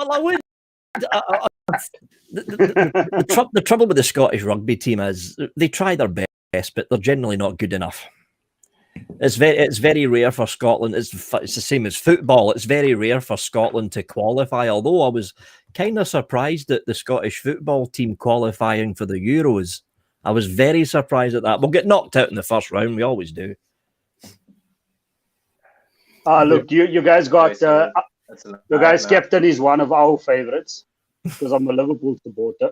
Well, I would. The trouble with the Scottish rugby team is they try their best, but they're generally not good enough. It's very rare for Scotland. It's the same as football. It's very rare for Scotland to qualify. Although I was kind of surprised at the Scottish football team qualifying for the Euros. I was very surprised at that. We'll get knocked out in the first round. We always do. Look, you guys got your guys' captain is one of our favorites because I'm a Liverpool supporter.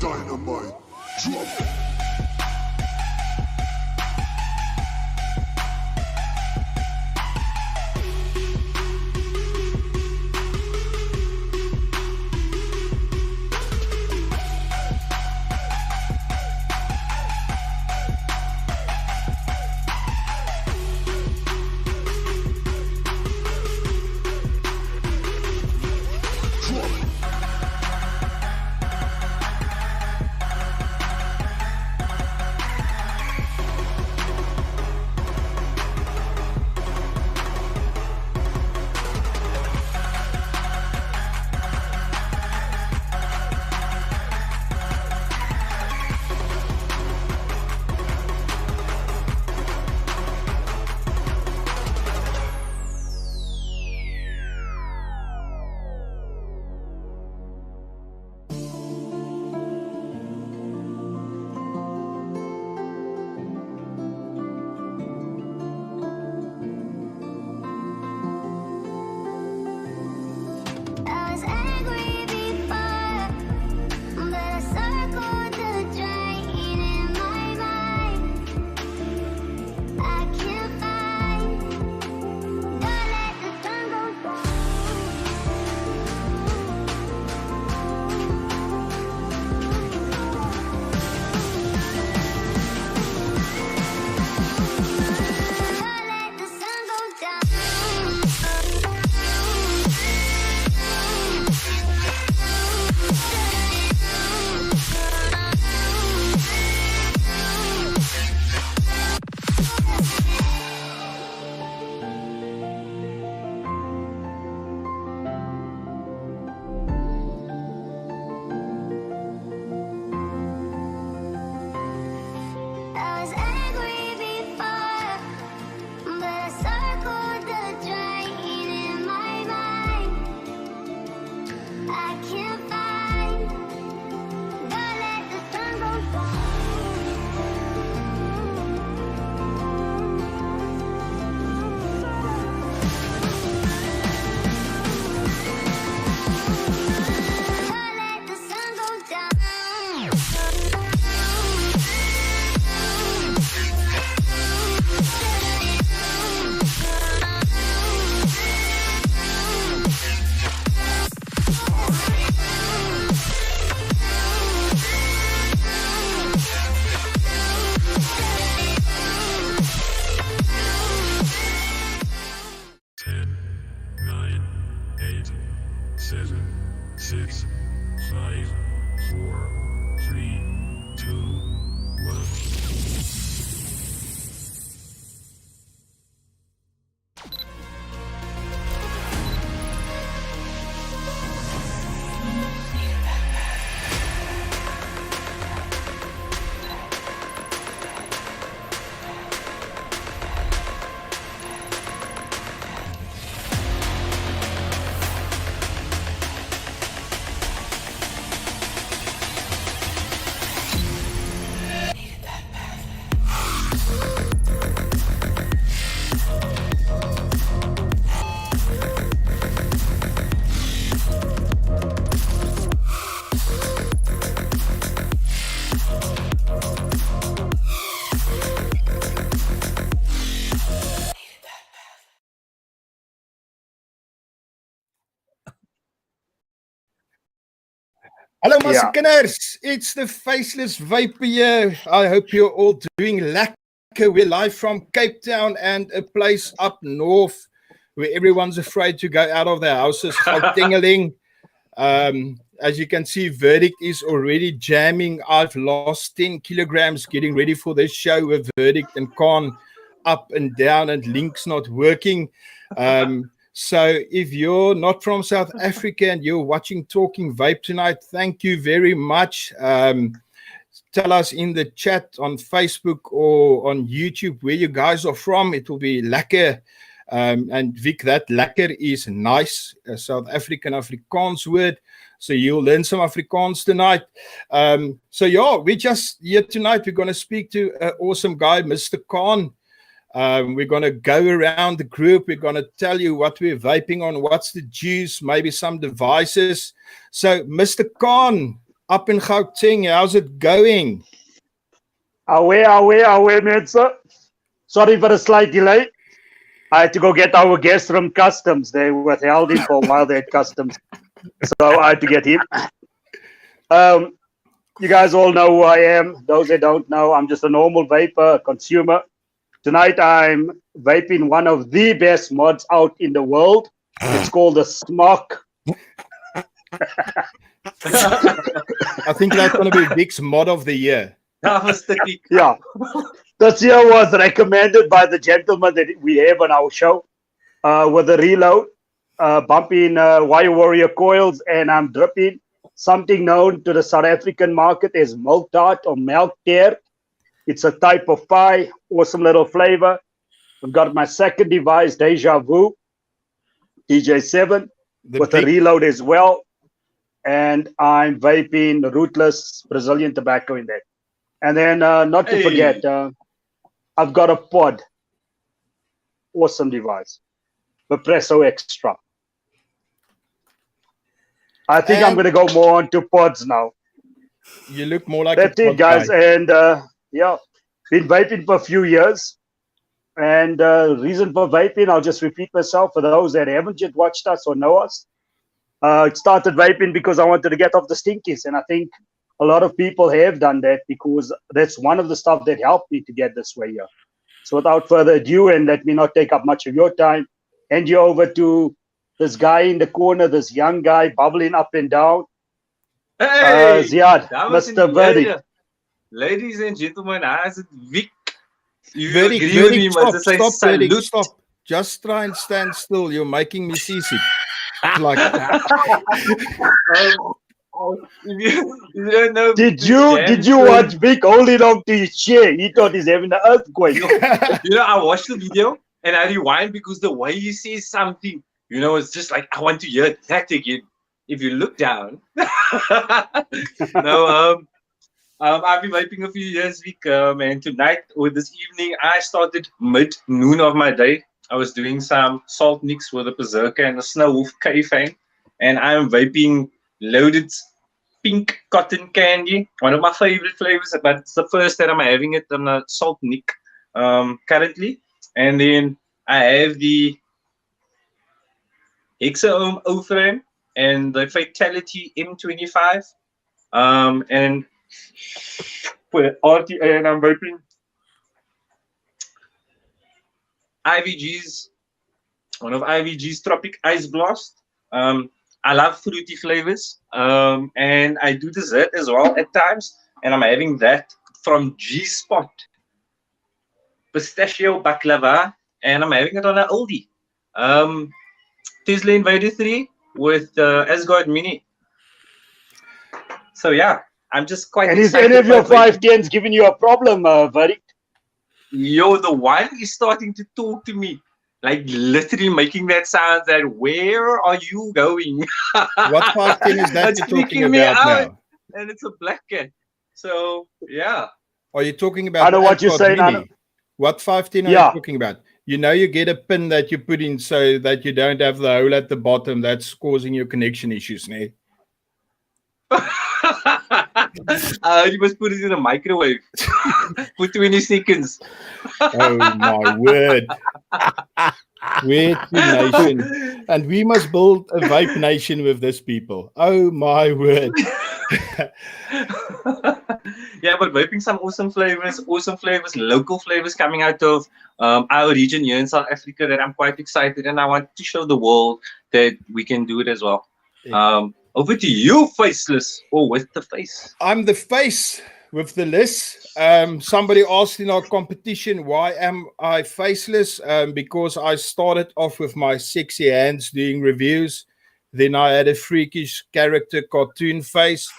Dynamite, drop. Hallo Massakiners, it's the Faceless Vape here. I hope you're all doing lekker. We're live from Cape Town and a place up north where everyone's afraid to go out of their houses. Gautengling. As you can see, Verdict is already jamming. I've lost 10 kilograms getting ready for this show with Verdict and Khan up and down and links not working. So if you're not from South Africa and you're watching Talking Vape tonight, thank you very much. Tell us in the chat on Facebook or on YouTube where you guys are from. It will be lekker. And Vic, that lekker is nice, a South African Afrikaans word. So you'll learn some Afrikaans tonight. So yeah, we're just here tonight. We're going to speak to an awesome guy, Mr. Khan. We're going to go around the group. We're going to tell you what we're vaping on, what's the juice, maybe some devices. So, Mr. Khan, up in Gauteng, how's it going? Away, mensen. Sorry for the slight delay. I had to go get our guest from customs. They were held in for a while. They had customs. So I had to get him. You guys all know who I am. Those that don't know, I'm just a normal vapor consumer. Tonight, I'm vaping one of the best mods out in the world. It's called the Smock. I think that's going to be Vic's mod of the year. Yeah. This year was recommended by the gentleman that we have on our show with a reload, bumping wire warrior coils, and I'm dripping something known to the South African market as milk tart or milk tear. It's a type of pie, awesome little flavor. I've got my second device, Deja Vu, DJ7, with a reload as well. And I'm vaping rootless Brazilian tobacco in there. And then, not to forget, I've got a pod. Awesome device. Vapresso Extra. I think I'm going to go more onto pods now. You look more like that's it, guys. Guy. And yeah, been vaping for a few years. And reason for vaping, I'll just repeat myself for those that haven't yet watched us or know us. I started vaping because I wanted to get off the stinkies. And I think a lot of people have done that because that's one of the stuff that helped me to get this way here. So without further ado, and let me not take up much of your time, hand you over to this guy in the corner, this young guy bubbling up and down. Hey, Ziad, Mr. Verdict. Ladies and gentlemen, as it Vic, you Verdict, agree with me, stop, Verdict, stop. Just try and stand still. You're making me seasick. Like you don't know. Did you watch Vic holding on to his chair? He thought he's having an earthquake. I watched the video and I rewind because the way he says something, it's just like I want to hear that again. If you look down, I've been vaping a few years, Vic, and tonight or this evening, I started mid-noon of my day. I was doing some salt mix with a Berserker and a Snow Wolf K-Fang, and I'm vaping loaded pink cotton candy, one of my favorite flavors, but it's the first that I'm having it on a salt nick currently. And then I have the Hexaohm O-frame and the Fatality M25, and for RTA, and I'm vaping IVG's, one of IVG's Tropic Ice Blast. I love fruity flavors, and I do dessert as well at times, and I'm having that from G-Spot Pistachio Baklava, and I'm having it on an oldie. Tesla Invader 3 with Asgard Mini. So yeah, I'm just quite excited. And is any of your 510s giving you a problem, Verdict? Yo, the one is starting to talk to me. Like literally making that sound that where are you going? What 510 is that you're talking about now? And it's a black cat. So yeah. Are you talking about I know what you're saying. What 510 are you talking about? You get a pin that you put in so that you don't have the hole at the bottom that's causing your connection issues, ne? You must put it in a microwave for 20 seconds. Oh my word. We're nation. And we must build a vape nation with this people. Oh my word. Yeah, but vaping some awesome flavors, local flavors coming out of our region here in South Africa that I'm quite excited, and I want to show the world that we can do it as well. Over to you, Faceless, or with the face. I'm the face with the list. Somebody asked in our competition, why am I faceless? Because I started off with my sexy hands doing reviews. Then I had a freakish character cartoon face.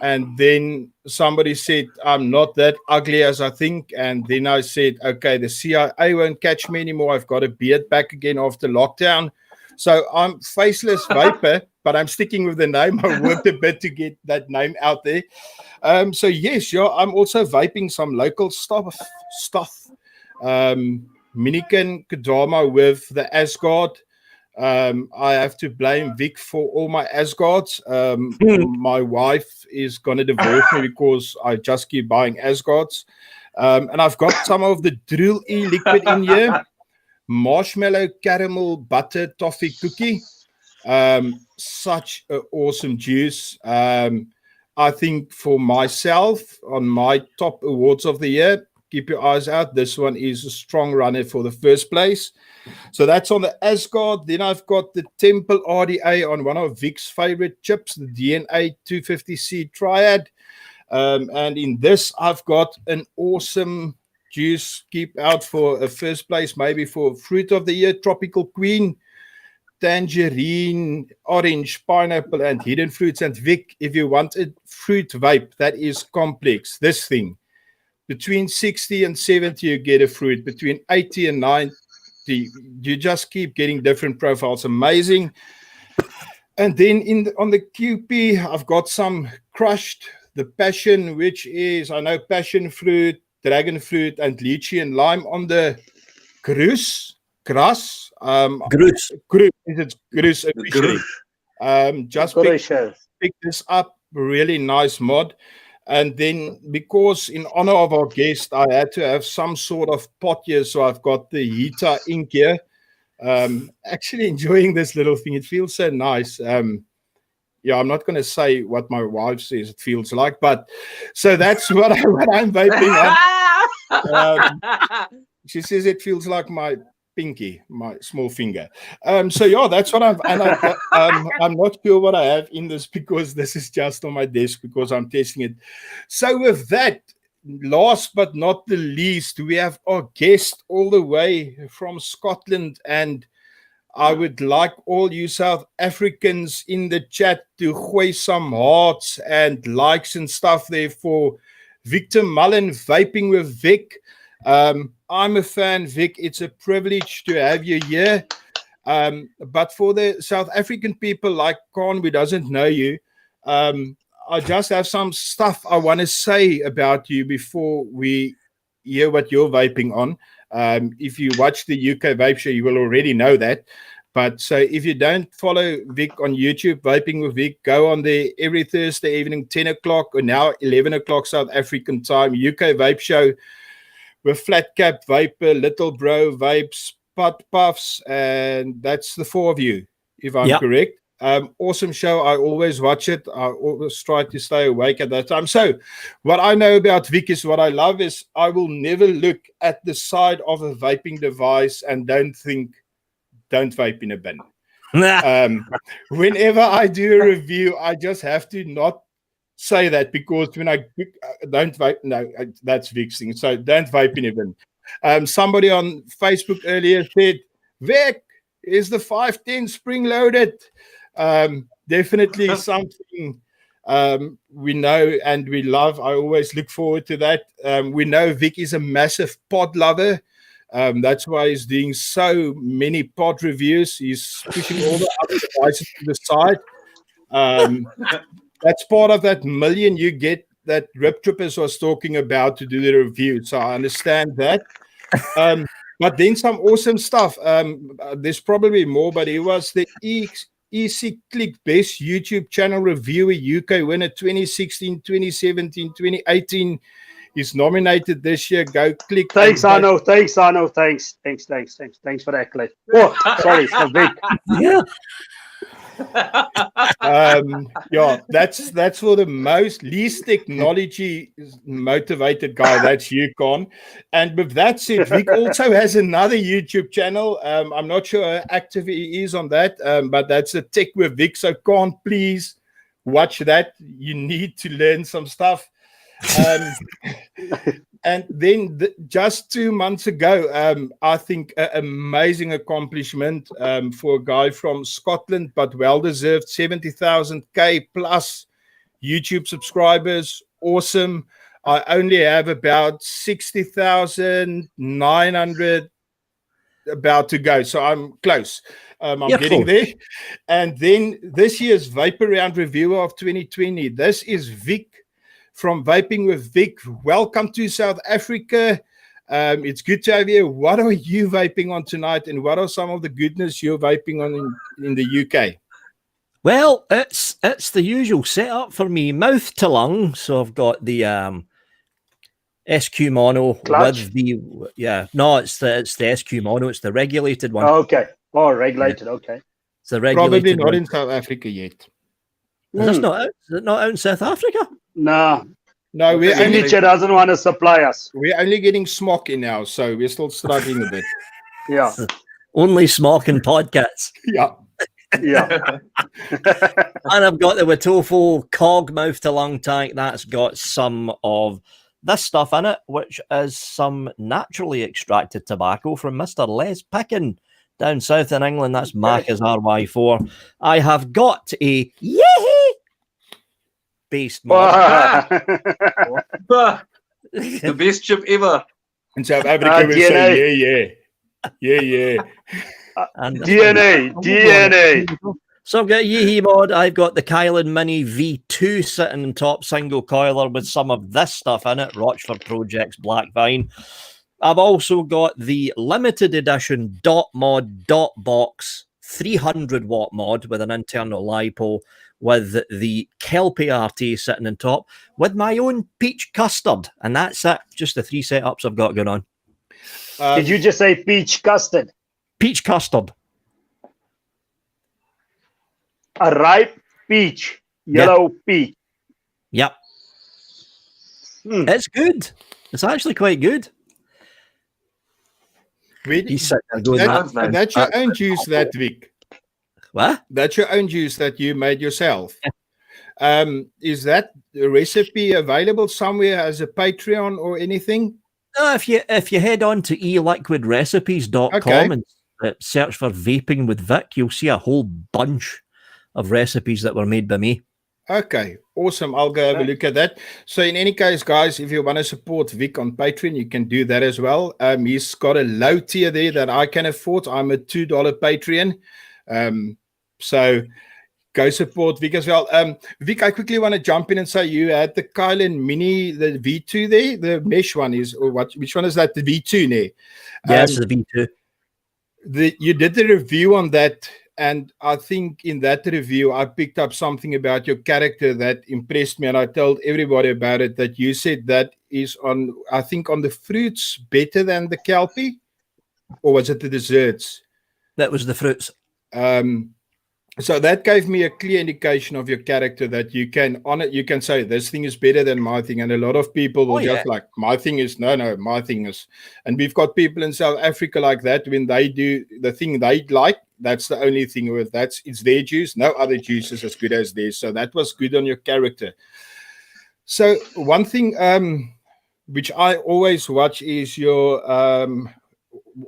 And then somebody said, I'm not that ugly as I think. And then I said, okay, the CIA won't catch me anymore. I've got a beard back again after lockdown. So I'm Faceless Vapor, but I'm sticking with the name. I worked a bit to get that name out there. So yes, yeah, I'm also vaping some local stuff. Minikin Kadama with the Asgard. I have to blame Vic for all my Asgards. My wife is going to divorce me because I just keep buying Asgards. And I've got some of the Drill E liquid in here. Marshmallow caramel butter toffee cookie. Such an awesome juice. I think for myself, on my top awards of the year, keep your eyes out. This one is a strong runner for the first place. So that's on the Asgard. Then I've got the Temple RDA on one of Vic's favorite chips, the DNA 250C Triad. And in this, I've got an awesome juice. Keep out for a first place, maybe for fruit of the year, Tropical Queen, tangerine, orange, pineapple, and hidden fruits. And Vic, if you want a fruit vape, that is complex. This thing, between 60 and 70, you get a fruit. Between 80 and 90, you just keep getting different profiles. Amazing. And then on the QP, I've got some crushed, the passion, which is, I know, passion fruit, dragon fruit, and lychee and lime on the Grus. It's Grus officially. Just pick this up, really nice mod. And then, because in honor of our guest, I had to have some sort of pot here, so I've got the Hita ink here. Actually enjoying this little thing. It feels so nice. Yeah, I'm not going to say what my wife says it feels like, but so that's what I'm vaping on. She says it feels like my pinky, my small finger. So yeah, that's what I'm not sure what I have in this because this is just on my desk because I'm testing it. So with that, last but not the least, we have our guest all the way from Scotland, and I would like all you South Africans in the chat to gooi some hearts and likes and stuff there for Victor Mullen, Vaping with Vic. I'm a fan, Vic. It's a privilege to have you here. But for the South African people like Khan, who doesn't know you, I just have some stuff I want to say about you before we hear what you're vaping on. If you watch the UK Vape Show, you will already know that. But so if you don't follow Vic on YouTube, Vaping with Vic, go on there every Thursday evening, 10 o'clock, or now 11 o'clock South African time, UK Vape Show with Flat Cap, Vapor, Little Bro, Vapes, Putt Puffs, and that's the four of you, if I'm correct. Awesome show. I always watch it. I always try to stay awake at that time. So what I know about Vic is what I love is I will never look at the side of a vaping device and don't vape in a bin. Whenever I do a review, I just have to not say that because when I don't vape, no, that's Vic's thing. So don't vape in a bin. Somebody on Facebook earlier said, Vic, is the 510 spring loaded? Definitely something we know and we love. I always look forward to that. We know Vic is a massive pod lover. That's why he's doing so many pod reviews. He's pushing all the other devices to the side. That's part of that million you get that Rip Trippers was talking about to do the review. So I understand that. But then some awesome stuff. There's probably more, but he was the EC Click Best YouTube Channel Reviewer UK winner 2016, 2017, 2018. He's nominated this year. Go click. Thanks, Arno. Thanks, Arno. Thanks for that, Clay. Oh, sorry, Vic. Yeah. Yeah, that's for the least technology motivated guy. That's you, Con. And with that said, Vic also has another YouTube channel. I'm not sure how active he is on that, but that's a Tech with Vic. So, Con, please watch that. You need to learn some stuff. And then just 2 months ago, I think an amazing accomplishment for a guy from Scotland, but well-deserved, 70,000K plus YouTube subscribers. Awesome. I only have about 60,900 about to go. So I'm close. I'm You're getting close. there. And then this year's Vape Around Reviewer of 2020. This is Vic from Vaping with Vic. Welcome to South Africa. It's good to have you. What are you vaping on tonight, and what are some of the goodness you're vaping on in the UK? Well, it's the usual setup for me, mouth to lung. So I've got the SQ mono Clutch? with the it's the SQ mono. It's the regulated one. Okay. Oh, regulated. Okay. It's the regulated Probably not one. in South Africa yet. Is this not out? Is it not out in South Africa? No. No, Signature doesn't want to supply us. we're only getting smock in now, so we're still struggling a bit. Yeah. Only smoking podcasts. Yeah. Yeah. And I've got the Witofo Cog mouth to lung tank. That's got some of this stuff in it, which is some naturally extracted tobacco from Mr. Les Pickin down south in England. That's Macca's RY4. I have got a yee based mod. The best chip ever. In South Africa, we say, yeah. And DNA. So I've got a Yeehee mod. I've got the Kylan Mini V2 sitting on top, single coiler with some of this stuff in it, Rochford Projects Black Vine. I've also got the limited edition dot mod dot box 300 watt mod with an internal LiPo with the Kelpie RT sitting on top with my own peach custard. And that's it. Just the 3 setups I've got going on. Did you just say peach custard? Peach custard. A ripe peach. Yellow peach. Yep. It's good. It's actually quite good. That's your own juice, that Vic. What? That's your own juice that you made yourself. Is that recipe available somewhere as a Patreon or anything? No, if you head on to eliquidrecipes.com and search for Vaping with Vic, you'll see a whole bunch of recipes that were made by me. Okay, awesome. I'll go have a look at that. So in any case, guys, if you want to support Vic on Patreon, you can do that as well. He's got a low tier there that I can afford. I'm a $2 Patreon. So go support Vic as well. Vic, I quickly want to jump in and say you had the Kylan Mini, the V2 there, the mesh one is, or what? Which one is that? The V2 there? Yeah, it's the V2. You did the review on that, and I think in that review I picked up something about your character that impressed me, and I told everybody about it. That you said that is on, I think, on the fruits better than the Kelpie, or was it the desserts? That was the fruits. So that gave me a clear indication of your character, that you can on it, you can say this thing is better than my thing, and a lot of people will just like, my thing is no, my thing is. And we've got people in South Africa like that. When they do the thing they like, that's the only thing with it's their juice. No other juice is as good as theirs. So that was good on your character. So one thing which I always watch is your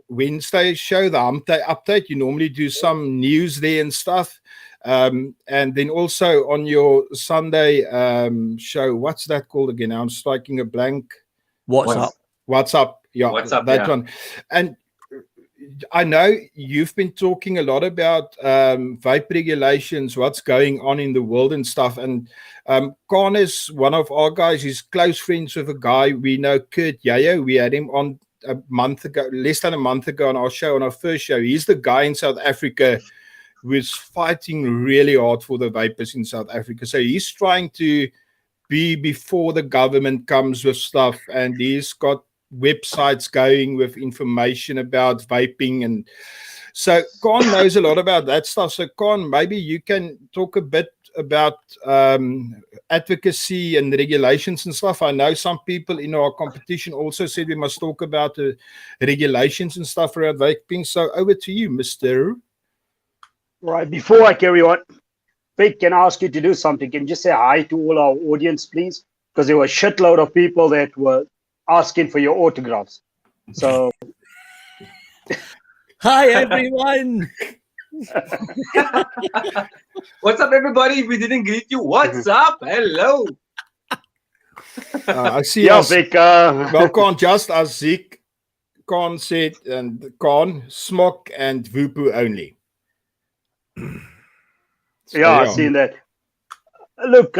Wednesday show, the update. You normally do some news there and stuff, and then also on your Sunday show, what's that called again? I'm striking a blank. What's up? Yeah, that one. And I know you've been talking a lot about vape regulations, what's going on in the world and stuff. And Khan is one of our guys. He's close friends with a guy we know, Kurt Yayo. We had him on a month ago, less than a month ago, on our show, on our first show. He's the guy in South Africa who is fighting really hard for the vapers in South Africa. So he's trying to be before the government comes with stuff, and he's got websites going with information about vaping. And So Con knows a lot about that stuff. So Con, maybe you can talk a bit about advocacy and regulations and stuff. I know some people in our competition also said we must talk about the regulations and stuff around vaping. So over to you, Mr. Right. Before I carry on, Vic, can I ask you to do something? Can you just say hi to all our audience, please? Because there were a shitload of people that were asking for your autographs. So, Hi, everyone. What's up, everybody? If we didn't greet you, what's up? Hello. I see. yeah, us, Vic. well, Con, just as Zeke, Con said, and Con, Smok, and Vupu only. So, yeah, I've seen that. Look,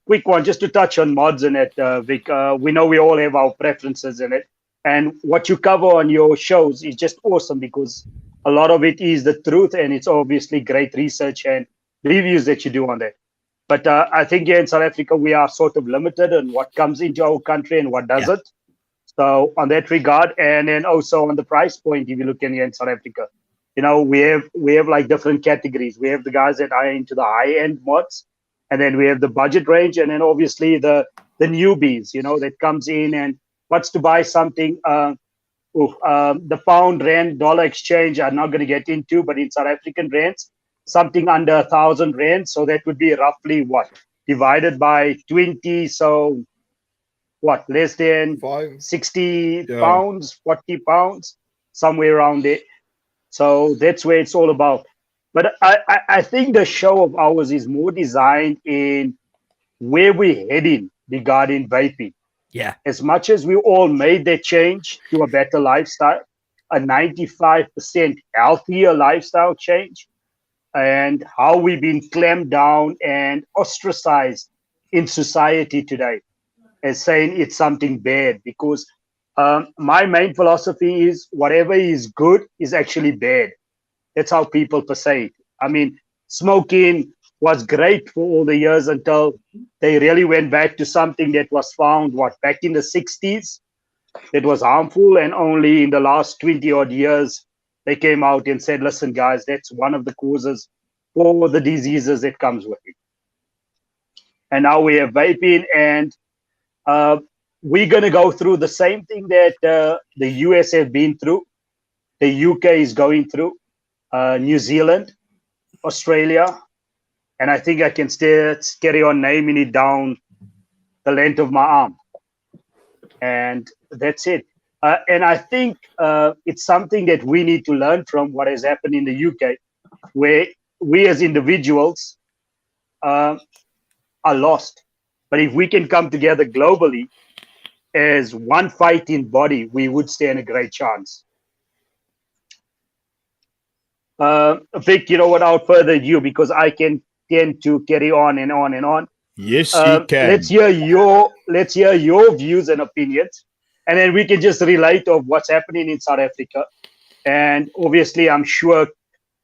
quick one, just to touch on mods in it, Vic. We know we all have our preferences in it. And what you cover on your shows is just awesome because a lot of it is the truth and it's obviously great research and reviews that you do on there. But I think here in South Africa, we are sort of limited on what comes into our country and what doesn't. So on that regard, and then also on the price point, if you look in here in South Africa, you know, we have like different categories. We have the guys that are into the high end mods, and then we have the budget range, and then obviously the newbies, you know, that comes in and wants to buy something. The pound, rand, dollar exchange, I'm not going to get into, but in South African rands, something under 1,000 rand. So that would be roughly what? Divided by 20. So what? Less than 60 pounds, 40 pounds, somewhere around there. So that's where it's all about. But I think the show of ours is more designed in where we're heading regarding vaping. Yeah. As much as we all made that change to a better lifestyle, a 95% healthier lifestyle change, and how we've been clamped down and ostracized in society today as saying it's something bad. Because my main philosophy is whatever is good is actually bad. That's how people perceive it. I mean, smoking was great for all the years until they really went back to something that was found, back in the 60s, that was harmful. And only in the last 20 odd years, they came out and said, listen, guys, that's one of the causes for the diseases that comes with it. And now we have vaping, and we're going to go through the same thing that the US have been through, the UK is going through, New Zealand, Australia, and I think I can still carry on naming it down the length of my arm. And that's it. And I think it's something that we need to learn from what has happened in the UK, where we as individuals are lost. But if we can come together globally as one fighting body, we would stand a great chance. Vic, you know, without further ado, because I can tend to carry on and on and on. Yes, you can. Let's hear your views and opinions, and then we can just relate of what's happening in South Africa. And obviously, I'm sure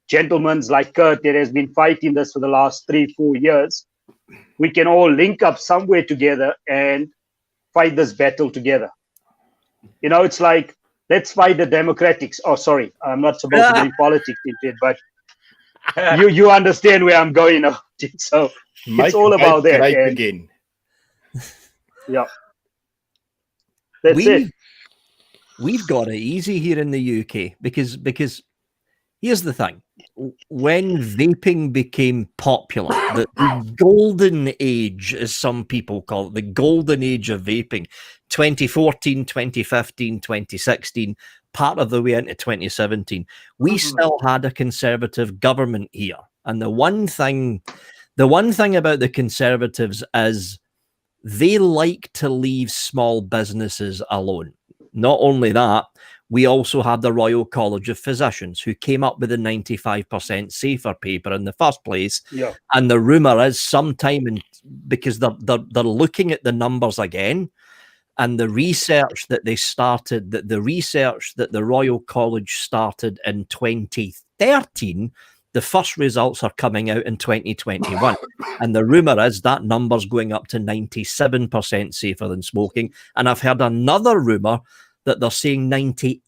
gentlemen like Kurt that has been fighting this for the last 3-4 years, we can all link up somewhere together and fight this battle together. You know, it's like, let's fight the Democrats. Oh, sorry, I'm not supposed to bring politics into it, but you understand where I'm going. So it's all about that. And, again. Yeah, that's it. We've got it easy here in the UK because here's the thing: when vaping became popular, the golden age, as some people call it, the golden age of vaping, 2014, 2015, 2016, part of the way into 2017, we still had a conservative government here. And the one thing about the Conservatives is they like to leave small businesses alone. Not only that, we also had the Royal College of Physicians who came up with the 95% safer paper in the first place. Yeah. And the rumor is because they're looking at the numbers again, and the research that they started, that the Royal College started in 2013, the first results are coming out in 2021. And the rumor is that number's going up to 97% safer than smoking. And I've heard another rumor that they're saying 98%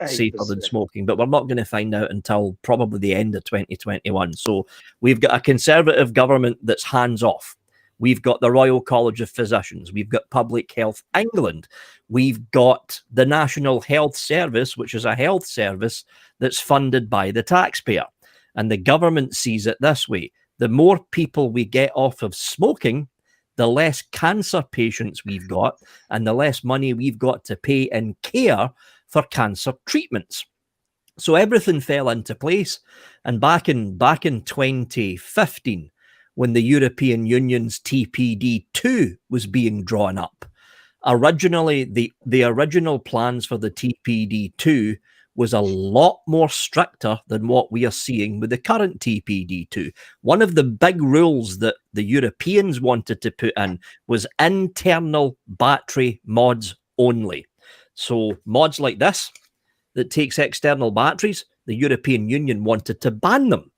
safer than 8%. smoking, but we're not going to find out until probably the end of 2021. So we've got a Conservative government that's hands off. We've got the Royal College of Physicians. We've got Public Health England. We've got the National Health Service, which is a health service that's funded by the taxpayer. And the government sees it this way. The more people we get off of smoking, the less cancer patients we've got and the less money we've got to pay in care for cancer treatments. So everything fell into place. And back in 2015, when the European Union's TPD2 was being drawn up, originally the original plans for the TPD2 was a lot more stricter than what we are seeing with the current TPD2. One of the big rules that the Europeans wanted to put in was internal battery mods only. So mods like this, that takes external batteries, the European Union wanted to ban them.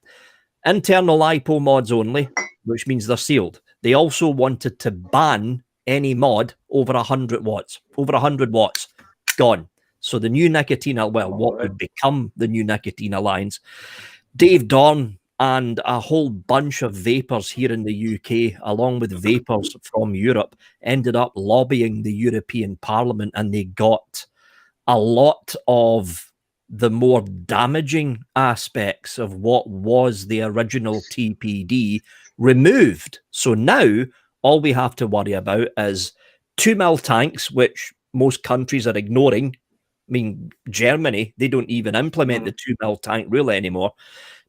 Internal LiPo mods only, which means they're sealed. They also wanted to ban any mod over 100 watts. Over 100 watts, gone. So the new nicotine, well, what would become the new nicotine alliance, Dave Dorn and a whole bunch of vapors here in the UK, along with vapors from Europe, ended up lobbying the European Parliament, and they got a lot of the more damaging aspects of what was the original TPD removed. So now all we have to worry about is 2 mil tanks, which most countries are ignoring. I mean, Germany, they don't even implement the 2 mil tank rule anymore.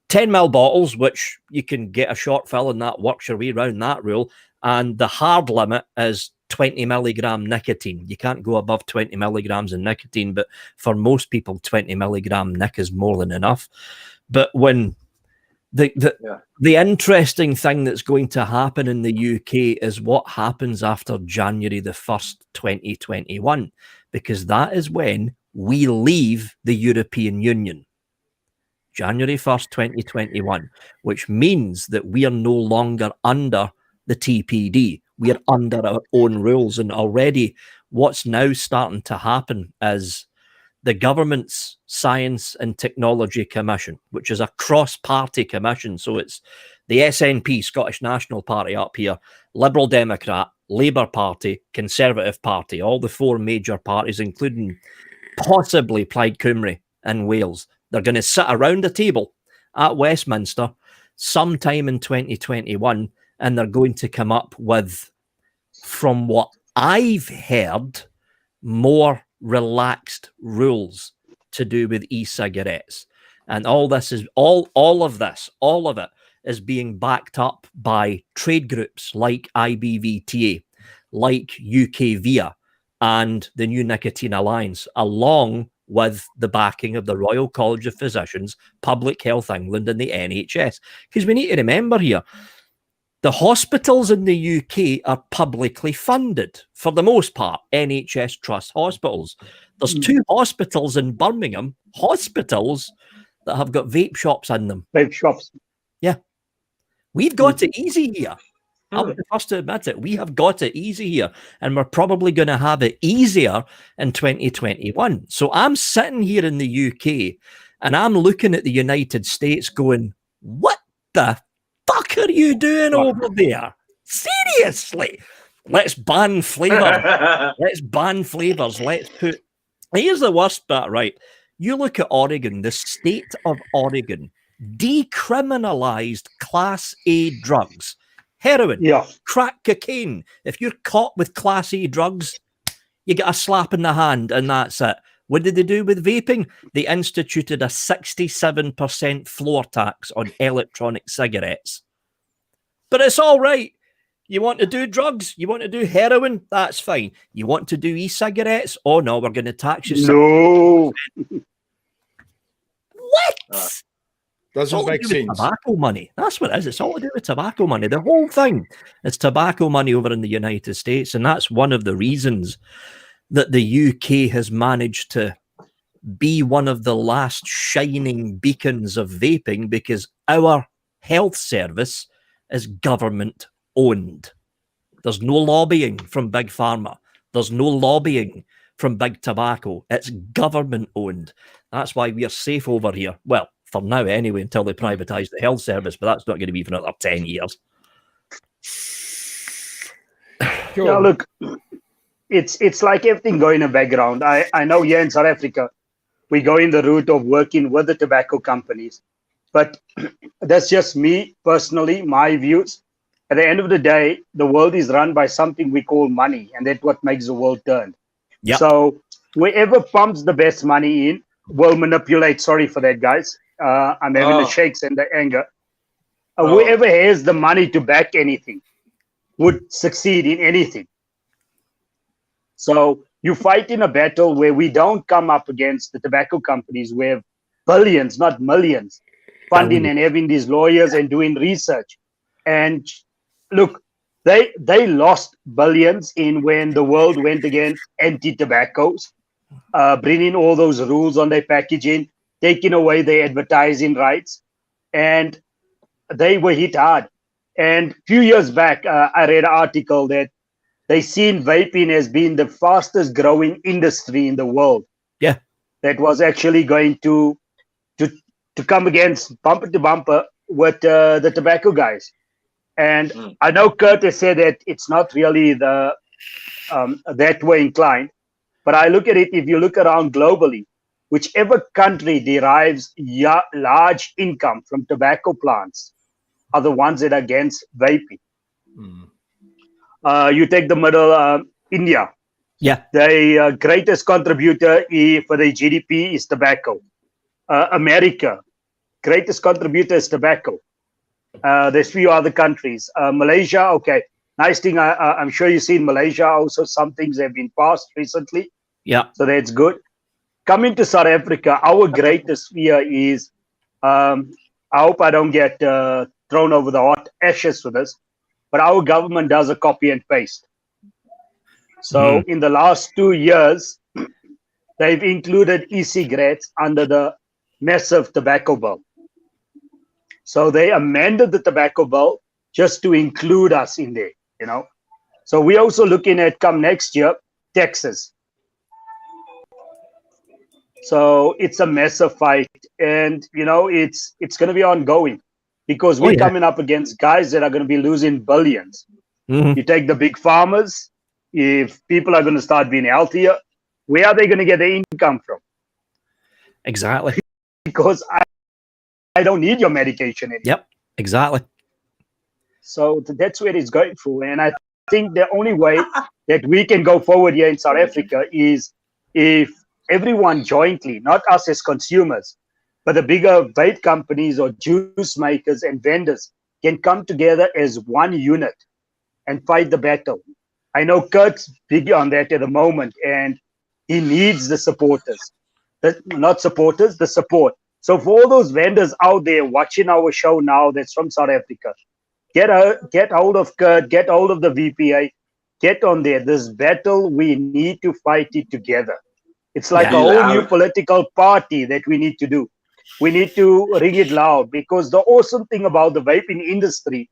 10 mil bottles, which you can get a short fill and that works your way around that rule. And the hard limit is 20 milligram nicotine. You can't go above 20 milligrams of nicotine, but for most people, 20 milligram nic is more than enough. But when the interesting thing that's going to happen in the UK is what happens after January the 1st, 2021, because that is when we leave the European Union. January 1st, 2021, which means that we are no longer under the TPD. We are under our own rules. And already what's now starting to happen is the government's Science and Technology Commission, which is a cross-party commission. So it's the SNP, Scottish National Party up here, Liberal Democrat, Labour Party, Conservative Party, all the four major parties, including possibly Plaid Cymru in Wales. They're going to sit around a table at Westminster sometime in 2021, and they're going to come up with, from what I've heard, more relaxed rules to do with e-cigarettes. And all this is all of it is being backed up by trade groups like IBVTA, like UK VIA, and the New Nicotine Alliance, along with the backing of the Royal College of Physicians, Public Health England, and the NHS. Because we need to remember here, the hospitals in the UK are publicly funded, for the most part, NHS Trust hospitals. There's 2 hospitals in Birmingham, hospitals that have got vape shops in them. Vape shops. Yeah. We've got it easy here. I'll be the first to admit it. We have got it easy here, and we're probably going to have it easier in 2021. So I'm sitting here in the UK, and I'm looking at the United States going, what the fuck are you doing over there? Seriously? Let's ban flavor. Let's ban flavors. Let's put... Here's the worst bit, right? You look at Oregon, the state of Oregon decriminalized Class A drugs. Heroin, crack cocaine. If you're caught with Class A drugs, you get a slap in the hand and that's it. What did they do with vaping? They instituted a 67% floor tax on electronic cigarettes. But it's all right. You want to do drugs? You want to do heroin? That's fine. You want to do e-cigarettes? Oh, no, we're going to tax you. No. What? Doesn't make sense. Tobacco money. That's what it is. It's all to do with tobacco money. The whole thing is tobacco money over in the United States. And that's one of the reasons that the UK has managed to be one of the last shining beacons of vaping, because our health service is government owned. There's no lobbying from Big Pharma. There's no lobbying from big tobacco. It's government owned. That's why we are safe over here. Well, for now anyway, until they privatise the health service, but that's not going to be for another 10 years. Sure. Yeah, look, it's like everything going in the background. I know here in South Africa, we go in the route of working with the tobacco companies. But that's just me personally, my views. At the end of the day, the world is run by something we call money, and that's what makes the world turn. Yep. So whoever pumps the best money in will manipulate. Sorry for that, guys. I'm having the shakes and the anger. Whoever has the money to back anything would succeed in anything. So you fight in a battle where we don't come up against the tobacco companies. We have billions, not millions, funding and having these lawyers and doing research. And look, they lost billions in when the world went against anti-tobaccos, bringing all those rules on their packaging, taking away their advertising rights, and they were hit hard. And a few years back, I read an article that they seen vaping as being the fastest growing industry in the world. Yeah. That was actually going to come against bumper to bumper with the tobacco guys. And I know Kurt has said that it's not really the that way inclined, but I look at it, if you look around globally, whichever country derives large income from tobacco plants are the ones that are against vaping. You take the middle, India. Yeah. The greatest contributor for the GDP is tobacco. America, greatest contributor is tobacco. There's few other countries. Malaysia, okay. Nice thing, I'm sure you've seen Malaysia also. Some things have been passed recently. Yeah. So that's good. Coming to South Africa, our greatest fear is, I hope I don't get thrown over the hot ashes for this, but our government does a copy and paste. So in the last 2 years, they've included e-cigarettes under the massive tobacco bill. So they amended the tobacco bill just to include us in there, you know. So we're also looking at, come next year, Texas. So it's a massive fight, and you know it's going to be ongoing because we're coming up against guys that are going to be losing billions. You take the big farmers. If people are going to start being healthier, where are they going to get their income from? Exactly. Because I don't need your medication anymore. Yep. Exactly. So that's where it's going through, and I think the only way that we can go forward here in South Africa is if everyone jointly, not us as consumers, but the bigger vape companies or juice makers and vendors can come together as one unit and fight the battle. I know Kurt's big on that at the moment, and he needs the supporters. Not supporters, the support. So for all those vendors out there watching our show now that's from South Africa, get hold of Kurt, get hold of the VPA, get on there. This battle, we need to fight it together. It's like a whole new political party that we need to do. We need to ring it loud, because the awesome thing about the vaping industry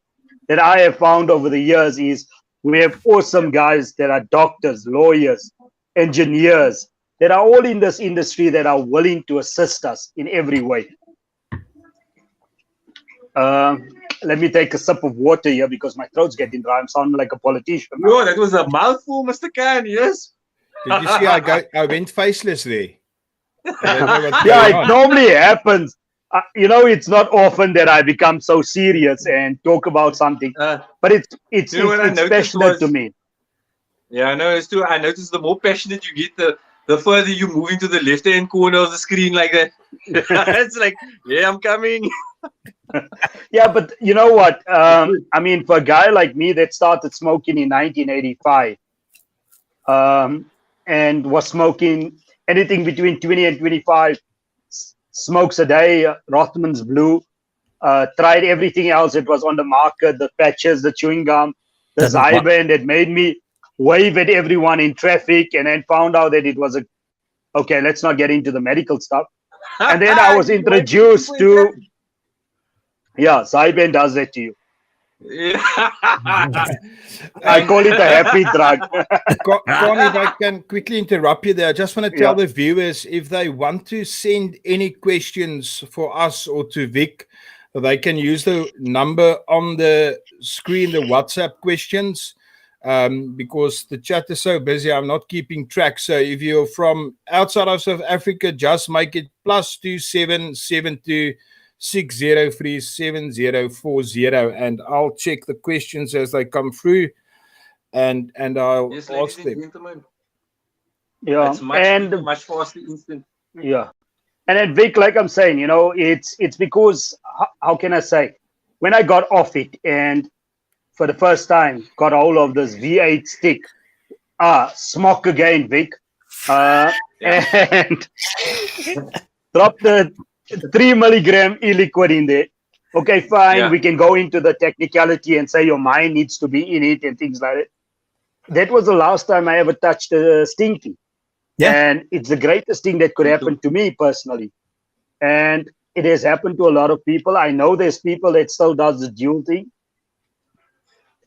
that I have found over the years is we have awesome guys that are doctors, lawyers, engineers, that are all in this industry that are willing to assist us in every way. Let me take a sip of water here because my throat's getting dry. I'm sounding like a politician. No, that was a mouthful, Mr. Khan, yes. Did you see I went faceless there? Yeah, it normally happens. You know, it's not often that I become so serious and talk about something, but it's passionate to me. Yeah, I know. It's true. I noticed the more passionate you get, the further you move into the left-hand corner of the screen like that. It's like, yeah, I'm coming. Yeah, but you know what? I mean, for a guy like me that started smoking in 1985 and was smoking anything between 20 and 25 smokes a day, Rothman's Blue, tried everything else that was on the market, the patches, the chewing gum, the Zyban that made me wave at everyone in traffic, and then found out that it was okay, let's not get into the medical stuff. And then I was introduced to, Zyban does that to you. Yeah. I call it a happy drug. Con, if I can quickly interrupt you there, I just want to tell the viewers if they want to send any questions for us or to Vic, they can use the number on the screen, the WhatsApp questions, because the chat is so busy, I'm not keeping track. So if you're from outside of South Africa, just make it +2772 6037040, and I'll check the questions as they come through, and I'll Yes, ladies ask and them. gentlemen. Yeah, It's much quicker, much faster, instant. yeah. And at Vic, like I'm saying, you know, it's because how can I say, when I got off it and for the first time got hold of this V8 stick, smoke again, Vic, and drop the 3 milligram e-liquid in there. Okay, fine. We can go into the technicality and say your mind needs to be in it and things like that. That was the last time I ever touched a stinky. Yeah. And it's the greatest thing that could happen to me personally. And it has happened to a lot of people. I know there's people that still does the dual thing.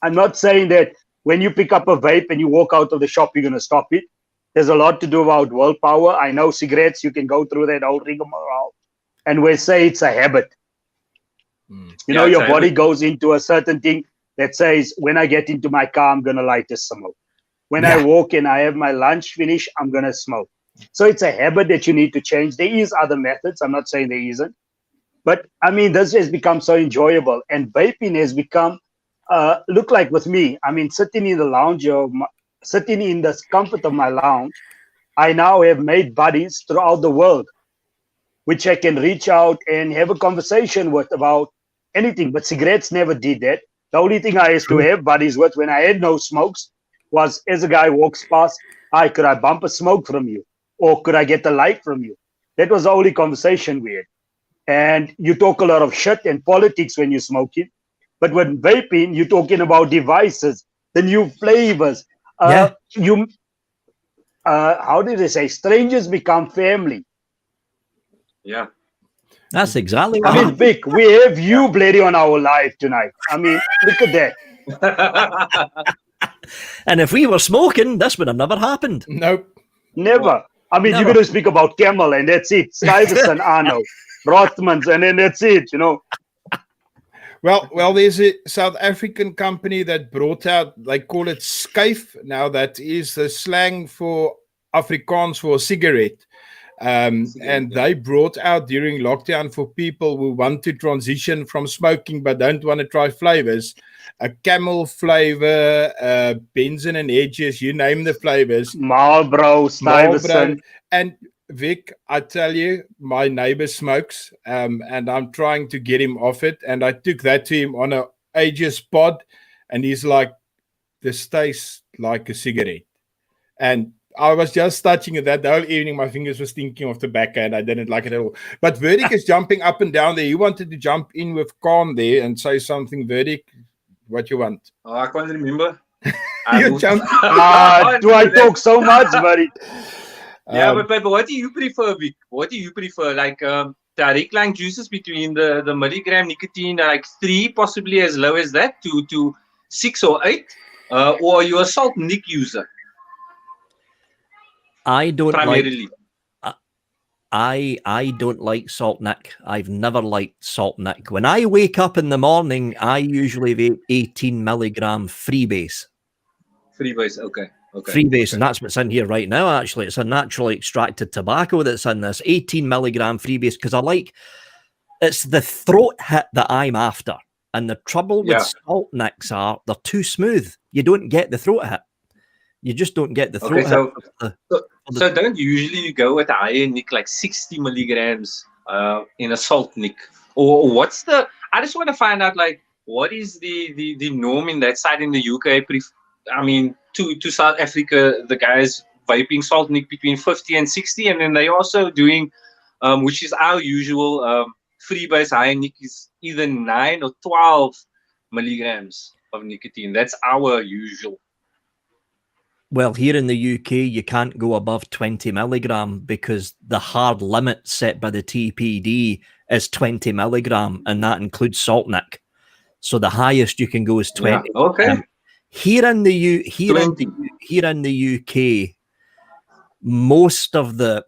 I'm not saying that when you pick up a vape and you walk out of the shop, you're going to stop it. There's a lot to do about willpower. I know cigarettes, you can go through that whole rigmarole. And we say it's a habit. You know, your body goes into a certain thing that says, when I get into my car, I'm going to light a smoke. When I walk and I have my lunch finished, I'm going to smoke. So it's a habit that you need to change. There is other methods. I'm not saying there isn't. But, I mean, this has become so enjoyable. And vaping has become, look like with me, I mean, sitting in the lounge, sitting in the comfort of my lounge, I now have made buddies throughout the world, which I can reach out and have a conversation with about anything. But cigarettes never did that. The only thing I used to have buddies with when I had no smokes was, as a guy walks past, hi, could I bump a smoke from you? Or could I get a light from you? That was the only conversation we had. And you talk a lot of shit and politics when you're smoking. But when vaping, you're talking about devices, the new flavors. How did they say? Strangers become family. Yeah. That's exactly what I mean, Vic, we have you, Blady, on our live tonight. I mean, look at that. And if we were smoking, this would have never happened. Nope. Never. I mean, you're going to speak about Camel and that's it. Stuyvesant, Arno, Rothmans, and then that's it, you know. Well, there's a South African company that brought out, they call it skyf. Now, that is the slang for Afrikaans for cigarette. And they brought out during lockdown for people who want to transition from smoking but don't want to try flavors, a camel flavor, Benson and Hedges, you name the flavors. Marlboro, Stuyvesant. And Vic, I tell you, my neighbor smokes, and I'm trying to get him off it. And I took that to him on a Aegis pod, and he's like, this tastes like a cigarette. And I was just touching it that the whole evening. My fingers were stinking of tobacco, and I didn't like it at all. But Verdict is jumping up and down there. You wanted to jump in with Khan there and say something, Verdict. What you want? Oh, I can't remember. You jump. Do I talk so much, buddy? Yeah, but what do you prefer, Vic? What do you prefer? Like direct line juices between the milligram nicotine, like 3, possibly as low as that, to 6 or 8, or are you a salt nic user? I don't primarily. I don't like salt nic. I've never liked salt nic. When I wake up in the morning, I usually vape 18 milligram freebase. Freebase, okay. Freebase, and that's what's in here right now. Actually, it's a naturally extracted tobacco that's in this 18 milligram freebase, because it's the throat hit that I'm after. And the trouble with salt nics are they're too smooth. You don't get the throat hit. You just don't get the throat hit. So don't usually go with a higher nic, like 60 milligrams in a salt nic? Or what's the... I just want to find out, like, what is the norm in that side in the UK? I mean, to South Africa, the guys vaping salt nic between 50 and 60, and then they also doing, which is our usual freebase high nic, is either 9 or 12 milligrams of nicotine. That's our usual. Well, here in the UK, you can't go above 20 milligram because the hard limit set by the TPD is 20 milligram, and that includes salt nic. So the highest you can go is 20. Yeah. Okay. Here in the 20. here in the UK, most of the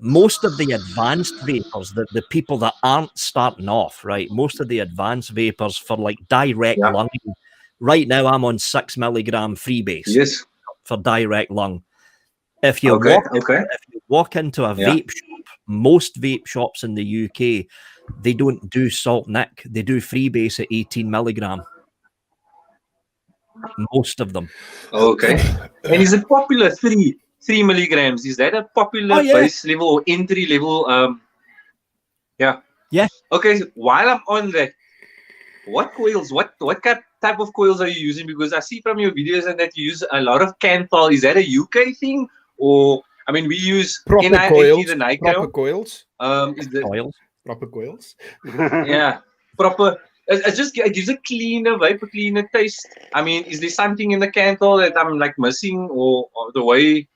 advanced vapors, the people that aren't starting off, right? Most of the advanced vapors for like direct Yeah. lung. Right now, I'm on 6 milligram freebase Yes. for direct lung. If you Okay. walk into a Yeah. vape shop, most vape shops in the UK, they don't do salt nic. They do freebase at 18 milligram. Most of them. Okay. And is it popular? 3 milligrams. Is that a popular Oh, yeah. base level or entry level? Yeah. Yeah. Okay. So while I'm on that, what coils? What type of coils are you using? Because I see from your videos and that you use a lot of Canthal. Is that a UK thing, or I mean, we use Proper NIAT, coils. the Proper Nitro. coils. Is the Oils. Proper coils. yeah proper? It gives a cleaner, vapor cleaner taste. I mean, is there something in the Canthal that I'm like missing, or the way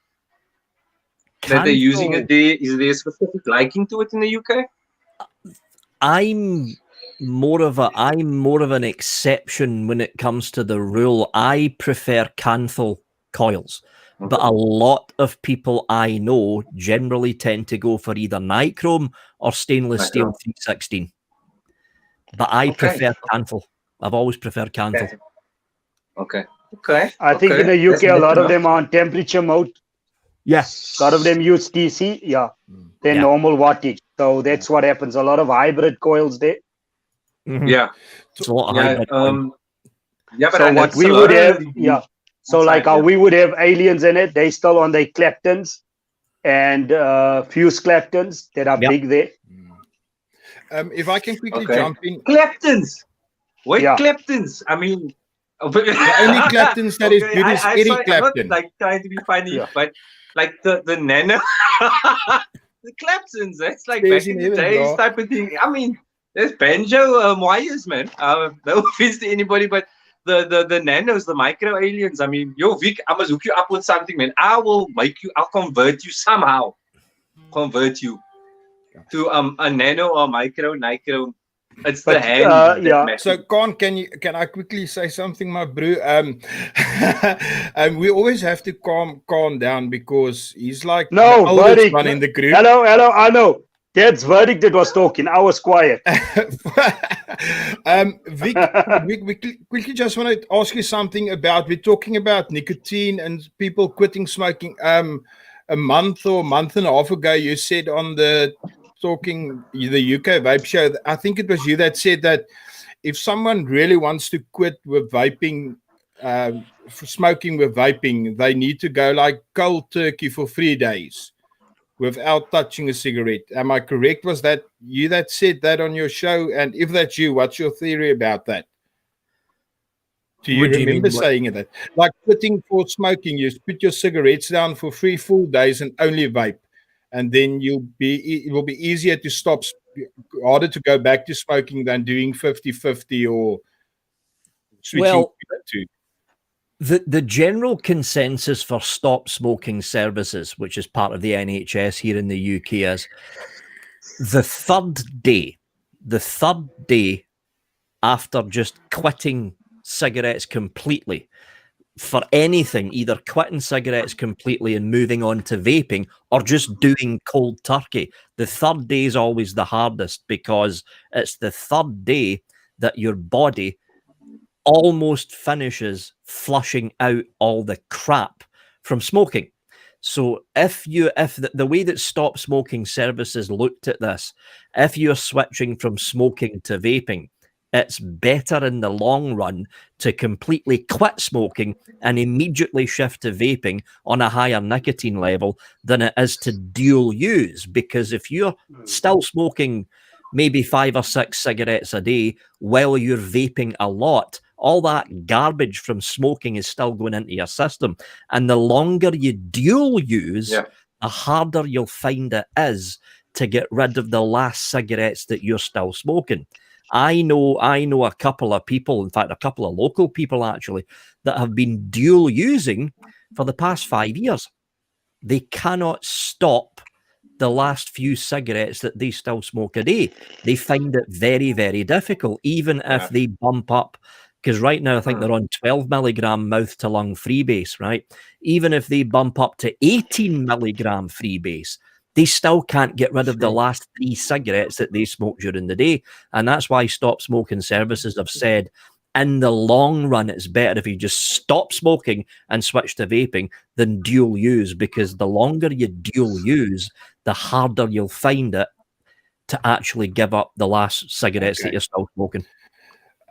that they're using it there? Is there a specific liking to it in the UK? I'm more of an exception when it comes to the rule. I prefer Canthal coils, but a lot of people I know generally tend to go for either nichrome or stainless steel 316. But I prefer Canthal. I've always preferred Canthal. Okay. I think in the UK, a lot of them are on temperature mode. Yes. A lot of them use TC. Yeah. They're normal wattage. So that's what happens. A lot of hybrid coils there. Mm-hmm. Yeah. It's a lot of hybrid coil. Yeah, but so what we would have, so like how we would have aliens in it, they still on their Claptons and fuse Claptons that are big there. If I can quickly jump in. Claptons. Wait, Claptons. I mean, the only Claptons that is good is Eric Clapton. I'm not like trying to be funny, but like the nano, the Claptons. That's like back in the days type of thing. I mean, there's banjo wires, man. No offense to anybody, but the nanos, the micro aliens. I mean, yo, Vic, I must hook you up with something, man. I'll convert you somehow. Convert you to a nano or micro. It's the hand. So can I quickly say something, my bro? We always have to calm down because he's like the oldest one in the group. Hello, I know. That's Verdict that was talking. I was quiet. Vic, we quickly just want to ask you something about, we're talking about nicotine and people quitting smoking. A month and a half ago, you said on the UK Vape Show, I think it was you that said that if someone really wants to quit with vaping, for smoking with vaping, they need to go like cold turkey for 3 days without touching a cigarette. Am I correct? Was that you that said that on your show? And if that's you, what's your theory about that? Do you remember saying that? Like quitting for smoking, you put your cigarettes down for 3 full days and only vape. And then it will be easier to stop, harder to go back to smoking than doing 50-50 or switching to. The general consensus for stop smoking services, which is part of the NHS here in the UK, is the third day after just quitting cigarettes completely, for anything, either quitting cigarettes completely and moving on to vaping or just doing cold turkey. The third day is always the hardest because it's the third day that your body almost finishes flushing out all the crap from smoking. So if the way that stop smoking services looked at this, if you're switching from smoking to vaping, it's better in the long run to completely quit smoking and immediately shift to vaping on a higher nicotine level than it is to dual use. Because if you're still smoking maybe 5 or 6 cigarettes a day while you're vaping a lot, all that garbage from smoking is still going into your system. And the longer you dual use, the harder you'll find it is to get rid of the last cigarettes that you're still smoking. I know a couple of people, in fact, a couple of local people actually, that have been dual using for the past 5 years. They cannot stop the last few cigarettes that they still smoke a day. They find it very, very difficult, even if they bump up Because right now, I think they're on 12 milligram mouth to lung freebase, right? Even if they bump up to 18 milligram freebase, they still can't get rid of the last 3 cigarettes that they smoke during the day. And that's why stop smoking services have said, in the long run, it's better if you just stop smoking and switch to vaping than dual use, because the longer you dual use, the harder you'll find it to actually give up the last cigarettes that you're still smoking.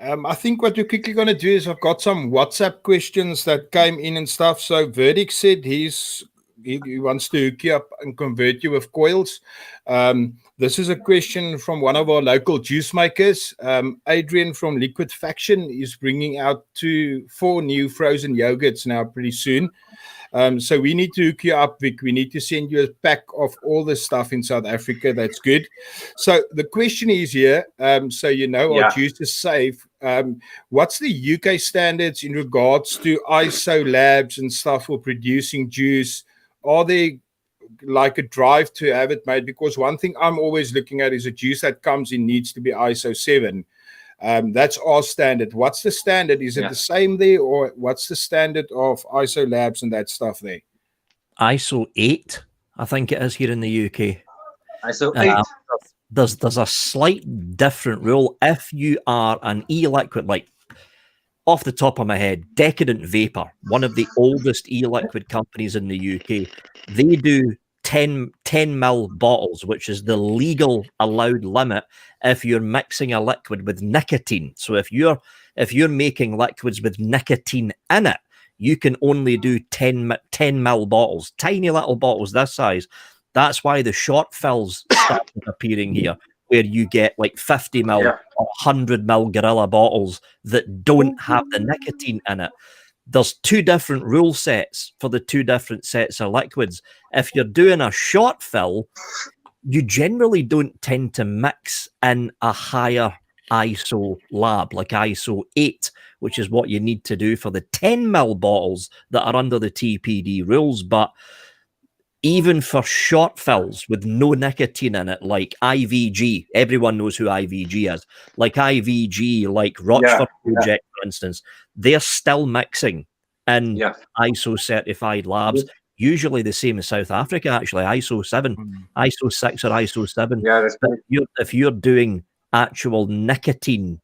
I think what we're quickly going to do is I've got some WhatsApp questions that came in and stuff. So Verdict said he wants to hook you up and convert you with coils. This is a question from one of our local juice makers. Adrian from Liquid Faction is bringing out 4 new frozen yogurts now pretty soon. So we need to hook you up, Vic. We need to send you a pack of all the stuff in South Africa. That's good. So the question is here, so you know our juice is safe. What's the UK standards in regards to ISO labs and stuff for producing juice? Are they like a drive to have it made? Because one thing I'm always looking at is a juice that comes in needs to be ISO 7. That's our standard. What's the standard? Is it the same there, or what's the standard of ISO labs and that stuff there? ISO 8, I think it is here in the UK. ISO 8. There's a slight different rule. If you are an e-liquid, like off the top of my head, Decadent Vapor, one of the oldest e-liquid companies in the UK, they do 10 ml bottles, which is the legal allowed limit if you're mixing a liquid with nicotine. So if you're making liquids with nicotine in it, you can only do 10 ml bottles, tiny little bottles this size. That's why the short fills start appearing here, where you get like 50 ml or 100 ml Gorilla bottles that don't have the nicotine in it. There's 2 different rule sets for the 2 different sets of liquids. If you're doing a short fill, you generally don't tend to mix in a higher ISO lab, like ISO 8, which is what you need to do for the 10 ml bottles that are under the TPD rules. But even for short fills with no nicotine in it, like IVG, everyone knows who IVG is, like IVG, like Rochford Project, for instance, they're still mixing in ISO certified labs, usually the same as South Africa, actually, ISO 7, ISO 6 or ISO 7. Yeah, that's but if you're doing actual nicotine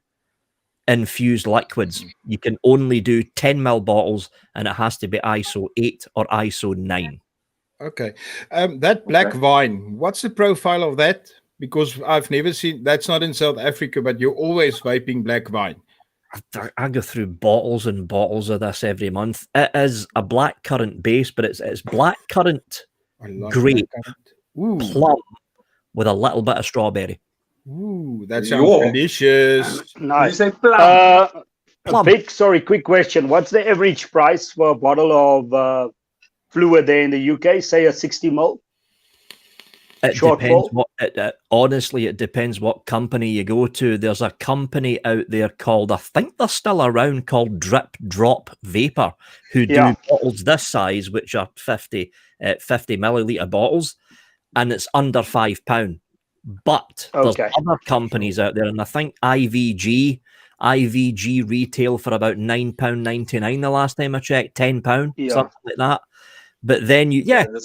infused liquids, you can only do 10 ml bottles, and it has to be ISO 8 or ISO 9. Okay. That black vine, what's the profile of that? Because I've never seen, that's not in South Africa, but you're always vaping black vine. I go through bottles and bottles of this every month. It is a black currant base, but it's black currant, grape, plum with a little bit of strawberry. Ooh, that sounds delicious. Nice. You say plum. Vic, sorry, quick question. What's the average price for a bottle of fluid there in the UK? Say a 60 ml? Honestly, it depends what company you go to. There's a company out there called, I think they're still around, called Drip Drop Vapor, who do bottles this size, which are 50 milliliter bottles, and it's under £5. But there's other companies out there, and I think IVG retail for about £9.99 the last time I checked, £10, something like that. But then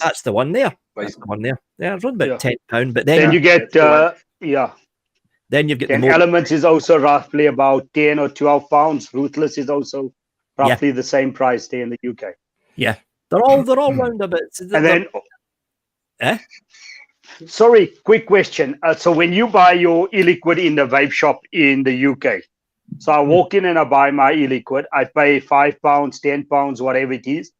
that's the one there. That's the one there. Yeah, it's around about £10. But then you get then you've got the Elements is also roughly about 10 or 12 pounds. Ruthless is also roughly the same price there in the UK. Yeah, they're all round a bit. And then, sorry, quick question. So when you buy your e-liquid in the vape shop in the UK, so I walk in and I buy my e-liquid, I pay £5, £10, whatever it is.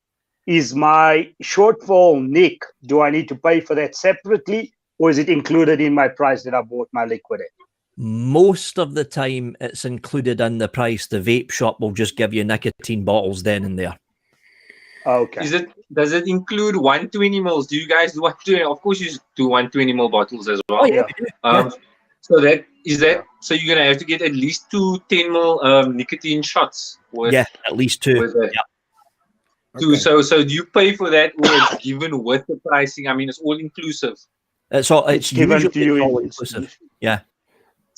Is my shortfall nick? Do I need to pay for that separately, or is it included in my price that I bought my liquid at? Most of the time, it's included in the price. The vape shop will just give you nicotine bottles then and there. Okay. Does it include 120 mils? Do you guys do 120? Of course, you do 120 mil bottles as well. Oh, yeah, we do. So so you're gonna have to get at least 2 10 mil nicotine shots. At least 2. Okay. So do you pay for that, or it's given with the pricing? I mean, it's all inclusive. It's given to you all inclusive. Yeah.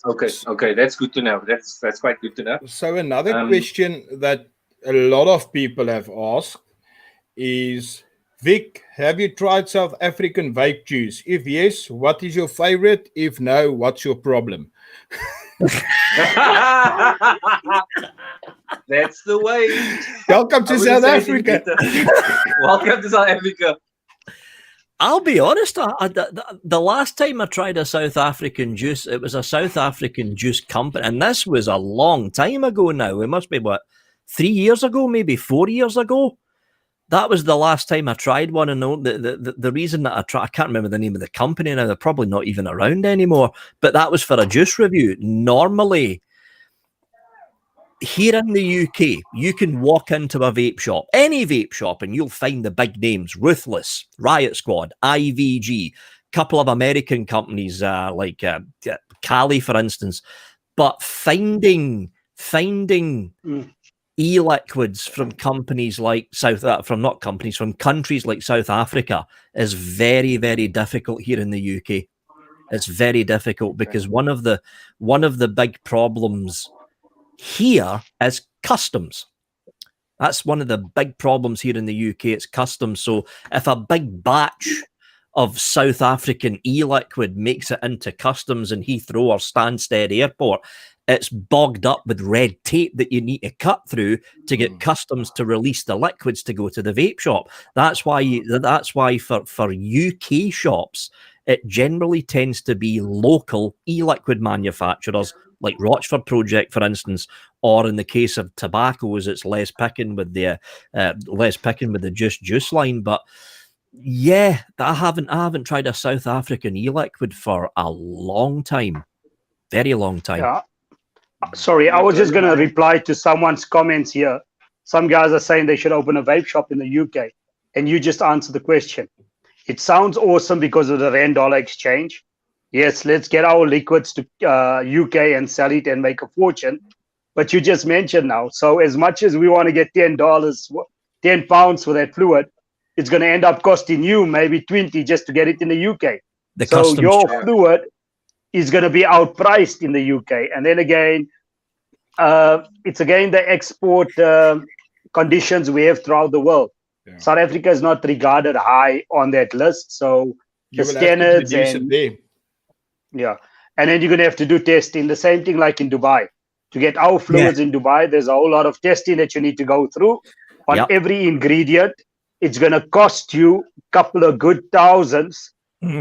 Okay, that's good to know. That's quite good to know. So another question that a lot of people have asked is, Vic, have you tried South African vape juice? If yes, what is your favorite? If no, what's your problem? That's the way. Welcome to South Africa. Welcome to South Africa. I'll be honest, the last time I tried a South African juice, it was a South African juice company, and this was a long time ago now. It must be, 3 years ago, maybe 4 years ago? That was the last time I tried one, and the reason that I can't remember the name of the company now, they're probably not even around anymore, but that was for a juice review. Normally, here in the UK, you can walk into a vape shop, any vape shop, and you'll find the big names: Ruthless, Riot Squad, IVG, couple of American companies like Cali, for instance. But finding e-liquids from countries like countries like South Africa is very, very difficult here in the UK. It's very difficult because one of the big problems here is customs. That's one of the big problems here in the UK. It's customs. So if a big batch of South African e-liquid makes it into customs in Heathrow or Stansted Airport, it's bogged up with red tape that you need to cut through to get customs to release the liquids to go to the vape shop. That's why for UK shops, it generally tends to be local e-liquid manufacturers like Rochford Project, for instance, or in the case of tobaccos, it's Les Picking with the juice line. But yeah, I haven't tried a South African e-liquid for a long time, very long time. Yeah. Sorry, I was just going to reply to someone's comments here. Some guys are saying they should open a vape shop in the UK, and you just answered the question. It sounds awesome because of the rand-dollar exchange. Yes, let's get our liquids to UK and sell it and make a fortune. But you just mentioned now, so as much as we want to get £10 for that fluid, it's going to end up costing you maybe 20 just to get it in the UK. So your fluid is going to be outpriced in the UK. And then again, it's again the export conditions we have throughout the world. Yeah. South Africa is not regarded high on that list. So the standards and then you're going to have to do testing. The same thing like in Dubai. To get our fluids in Dubai, there's a whole lot of testing that you need to go through on every ingredient. It's going to cost you a couple of good thousands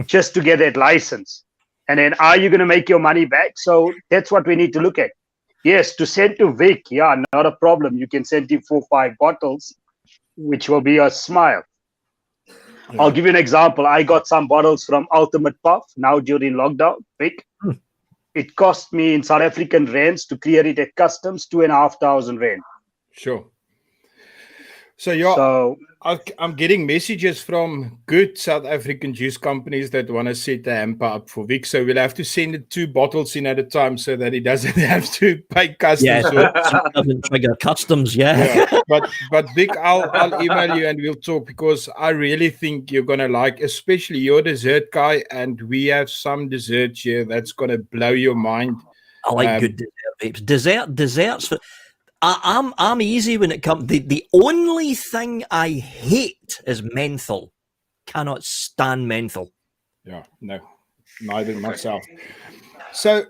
just to get that license. And then are you going to make your money back? So that's what we need to look at. Yes, to send to Vic, not a problem. You can send him 4 or 5 bottles, which will be a smile. Yeah. I'll give you an example. I got some bottles from Ultimate Puff now during lockdown, Vic. It cost me in South African rands to clear it at customs, 2,500 rand. Sure. So I'm getting messages from good South African juice companies that want to set the hamper up for Vic. So we'll have to send it 2 bottles in at a time so that he doesn't have to pay customs. Yeah, doesn't trigger customs. But Vic, I'll email you and we'll talk, because I really think you're gonna like, especially your dessert guy, and we have some desserts here that's gonna blow your mind. I like good dessert vapes. Desserts. I'm easy when it comes. The only thing I hate is menthol. Cannot stand menthol. Yeah, no, neither myself. So,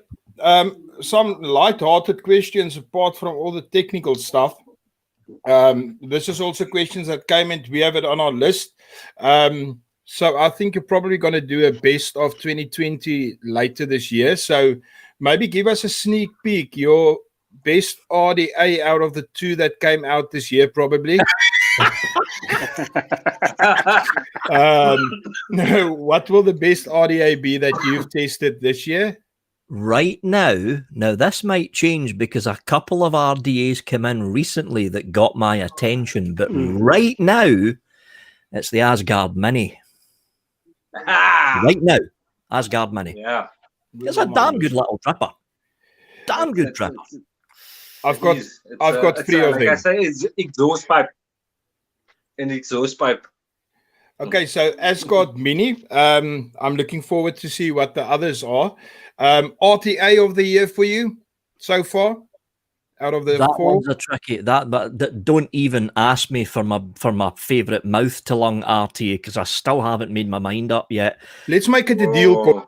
some light-hearted questions apart from all the technical stuff. This is also questions that came in. We have it on our list. So I think you're probably going to do a best of 2020 later this year. So maybe give us a sneak peek. Your best RDA out of the 2 that came out this year, probably. What will the best RDA be that you've tested this year? Right now this might change because a couple of RDAs came in recently that got my attention, but right now it's the Asgard Mini. Right now, Asgard Mini. Yeah, it's a damn good little tripper. Damn good tripper. I've got 3 of them. Like I say, it's exhaust pipe. An exhaust pipe. Okay, so Asgard Mini. I'm looking forward to see what the others are. RTA of the year for you so far, out of the That 4. one's a tricky. But don't even ask me for my favourite mouth to lung RTA because I still haven't made my mind up yet. Let's make it a deal. Oh,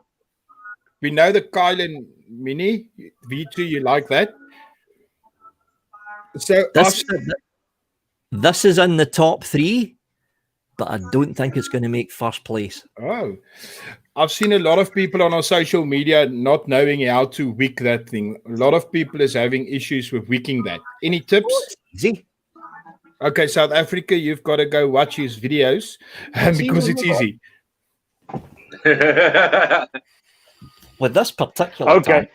We know the Kylan Mini V2. You like that? So This is in the top 3, but I don't think it's going to make first place. Oh, I've seen a lot of people on our social media not knowing how to wick that thing. A lot of people is having issues with wicking that. Any tips? Easy. Okay, South Africa, you've got to go watch his videos because it's easy. With this particular tank,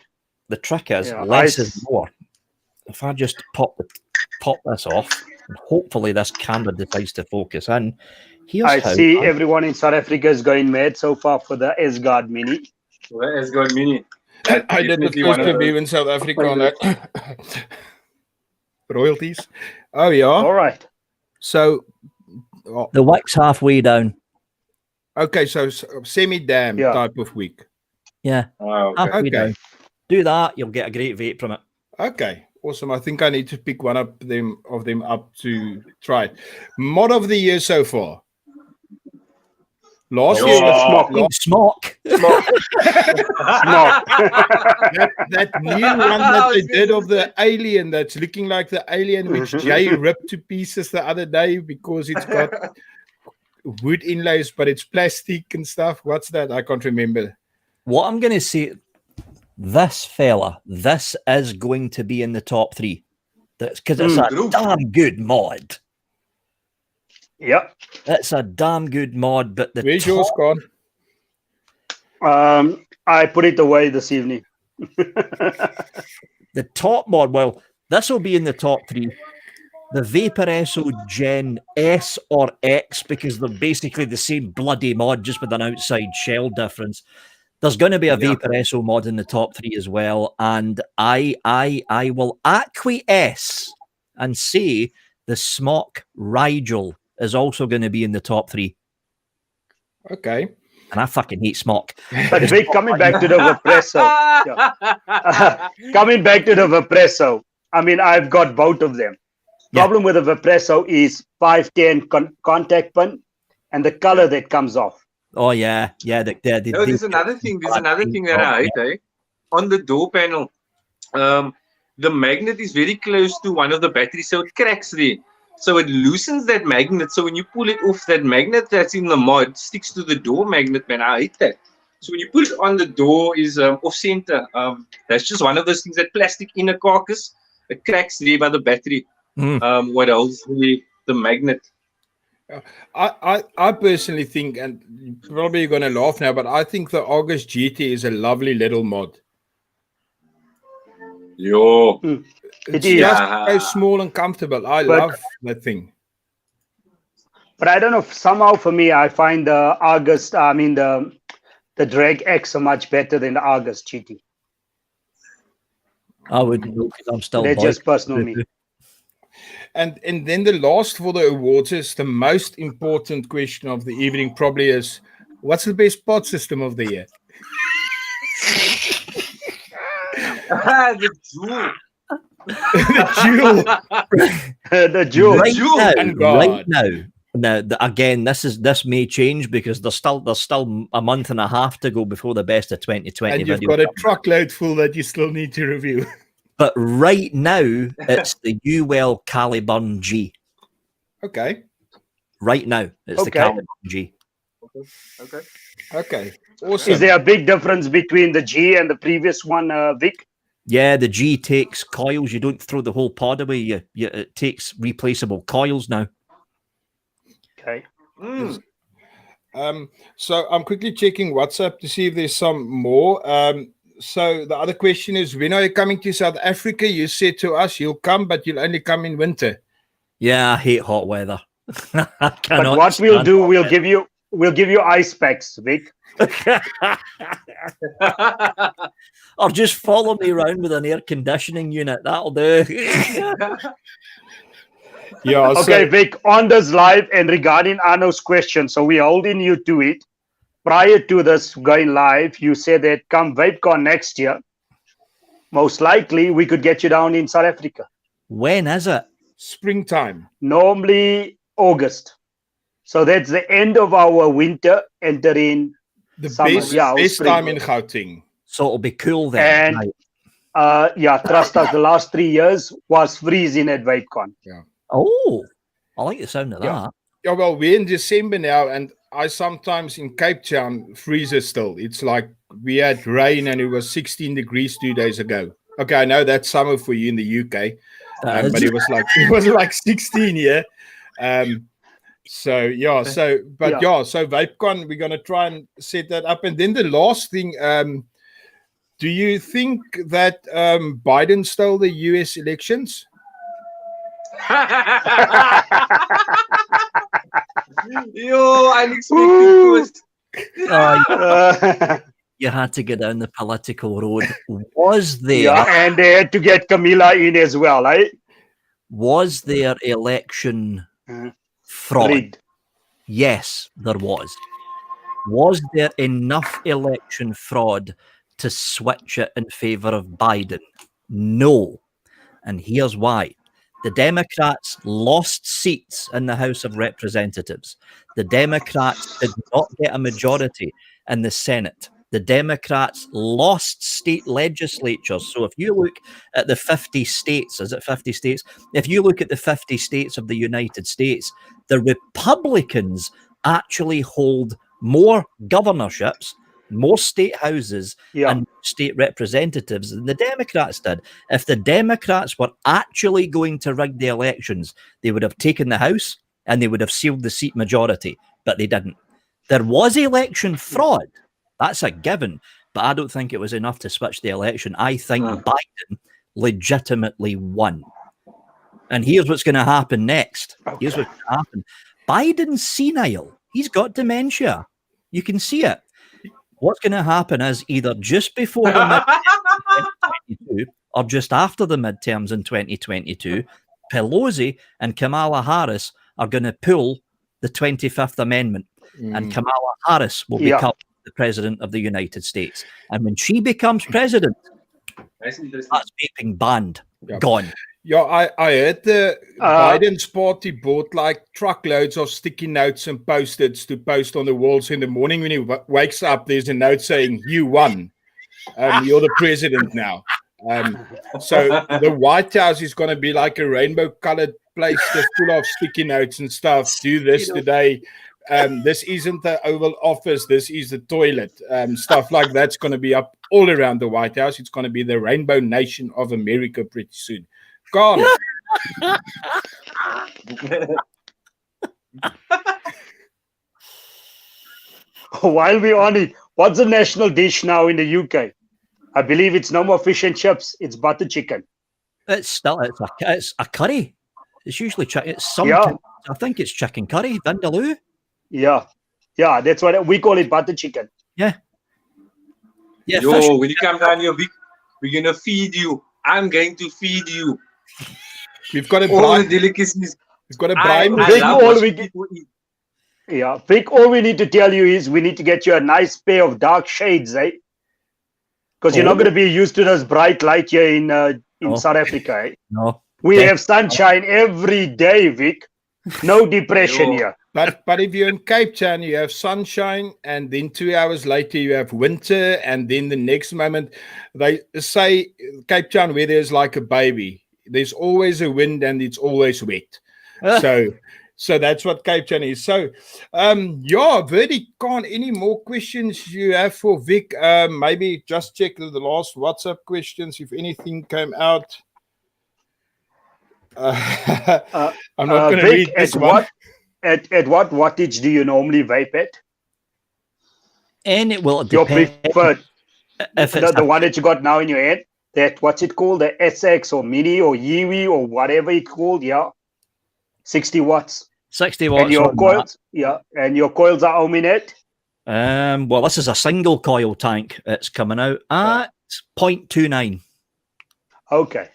the trick is less is more. If I just pop this off, and hopefully this camera decides to focus in. I see everyone in South Africa is going mad so far for the Asgard Mini. The Asgard Mini. I did the first review in South Africa on that. Royalties. Oh, yeah. All right. So the wick's halfway down. Okay, so semi-dam type of wick. Yeah. Oh, okay. Halfway down. Do that, you'll get a great vape from it. Okay. Awesome. I think I need to pick one of them up to try it. Mod of the year so far. Last year was Smock. that new one that they did of the alien that's looking like the alien, which Jay ripped to pieces the other day because it's got wood inlays, but it's plastic and stuff. What's that? I can't remember. What I'm going to say, this is going to be in the top 3. That's because it's a damn good mod. Yep. It's a damn good mod, but where's yours gone? I put it away this evening. The top mod, well, this will be in the top 3. The Vapor SO Gen S or X, because they're basically the same bloody mod, just with an outside shell difference. There's going to be a Vapor SO mod in the top 3 as well, and I will acquiesce and say the Smock Rigel is also going to be in the top 3. Okay. And I fucking hate Smock. But Vic, coming back to the Vapresso. Coming back to the Vapresso. I mean, I've got both of them. Problem with the Vapresso is 510 contact pin and the color that comes off. Oh yeah. There's another thing that I hate, eh? On the door panel, the magnet is very close to one of the batteries, so it cracks there. So it loosens that magnet. So when you pull it off, that magnet that's in the mod sticks to the door magnet, man. I hate that. So when you put it on the door is off center. That's just one of those things, that plastic inner carcass, it cracks there by the battery. What else? The magnet. I personally think, and you're probably going to laugh now, but I think the August GT is a lovely little mod. Yo. It's just so small and comfortable. I love that thing. But I don't know, somehow for me, I find the August, the Drag X are much better than the August GT. I wouldn't know because I'm still. That's just personal me. And then the last for the awards is the most important question of the evening. Probably is, what's the best pod system of the year? The Jewel. The Jewel. Right now, again, this may change because there's still a month and a half to go before the best of 2020. And you've got a truckload full that you still need to review. But right now, it's the UL Caliburn G. Okay. Right now, it's the Caliburn G. Okay. Awesome. Is there a big difference between the G and the previous one, Vic? Yeah, the G takes coils. You don't throw the whole pod away. It takes replaceable coils now. Okay. So I'm quickly checking WhatsApp to see if there's some more. So the other question is, when are you coming to South Africa? You said to us you'll come, but you'll only come in winter. Yeah, I hate hot weather. But what we'll do, we'll give you ice packs, Vic. Or just follow me around with an air conditioning unit. That'll do. Yeah. Okay, So, Vic, on this live and regarding Arno's question, so we're holding you to it. Prior to this going live, you said that come VapeCon next year, most likely we could get you down in South Africa. When is it? springtime. Normally August. So that's the end of our winter, entering The summer. best, Yeah, or best spring. time in Gauteng. So it'll be cool then. And Right. yeah, trust us, the last 3 years was freezing at VapeCon. Oh, I like the sound of Yeah. that. Yeah, well, we're in December now, and I sometimes in Cape Town freezes still. It's like we had rain and it was 16 degrees 2 days ago. Okay, I know that's summer for you in the UK, That but is. it was like 16 here. So yeah, so VapeCon, we're gonna try and set that up. And then the last thing, do you think that Biden stole the US elections? Yo, unexpected twist. You had to go down the political road. Was there yeah, and they had to get Camila in as well, right? was there election Mhm. fraud? Rigged. Yes, there was. Was there enough election fraud to switch it in favor of Biden? No. And here's why. The Democrats lost seats in the House of Representatives. The Democrats did not get a majority in the Senate. The Democrats lost state legislatures. So if you look at the 50 states, is it 50 states? If you look at the 50 states of the United States, the Republicans actually hold more governorships, more state houses, Yeah. and state representatives than the Democrats did. If the Democrats were actually going to rig the elections, they would have taken the House and they would have sealed the seat majority, but they didn't. There was election fraud. That's a given, but I don't think it was enough to switch the election. I think Biden legitimately won. And here's what's going to happen next. Here's what's going to happen. Biden's senile. He's got dementia. You can see it. What's going to happen is either just before the midterms in 2022 or just after the midterms in 2022, Pelosi and Kamala Harris are going to pull the 25th Amendment, and Kamala Harris will become the president of the United States. And when she becomes president, that's vaping banned, gone. Yeah, I heard the Biden's party bought like truckloads of sticky notes and post-its to post on the walls in the morning when he wakes up. There's a note saying, "You won. You're the president now." So the White House is going to be like a rainbow-colored place just full of sticky notes and stuff. Do this today. This isn't the Oval Office. This is the toilet. Stuff like that's going to be up all around the White House. It's going to be the Rainbow Nation of America pretty soon. Gone. While we're on it, what's the national dish now in the UK? I believe it's no more fish and chips. It's butter chicken. It's a curry. It's usually chicken. It's I think it's chicken curry, vindaloo. Yeah, that's what we call it, butter chicken. Yeah. Yo, when you come down here, we're gonna feed you. I'm going to feed you. We've got a all the delicacies. We've got a bribe. Vic, all we need to tell you is we need to get you a nice pair of dark shades, eh? Because you're not going to be used to this bright light here in South Africa, eh? No. We have sunshine every day, Vic. No depression here. But if you're in Cape Town, you have sunshine, and then 2 hours later you have winter, and then the next moment they say Cape Town weather is like a baby. There's always a wind and it's always wet. So that's what Cape Town is. So Verdi, can't any more questions you have for Vic? Maybe just check the last WhatsApp questions if anything came out. I'm not going to read this one. At what wattage do you normally vape at? And it will your depend. preferred, if it's the one that you got now in your head. That what's it called? The SX or Mini or Yiwi or whatever it's called. Yeah, 60 watts. 60 watts. And your coils, and your coils are how many? Well, this is a single coil tank. It's coming out at 0.29. Okay.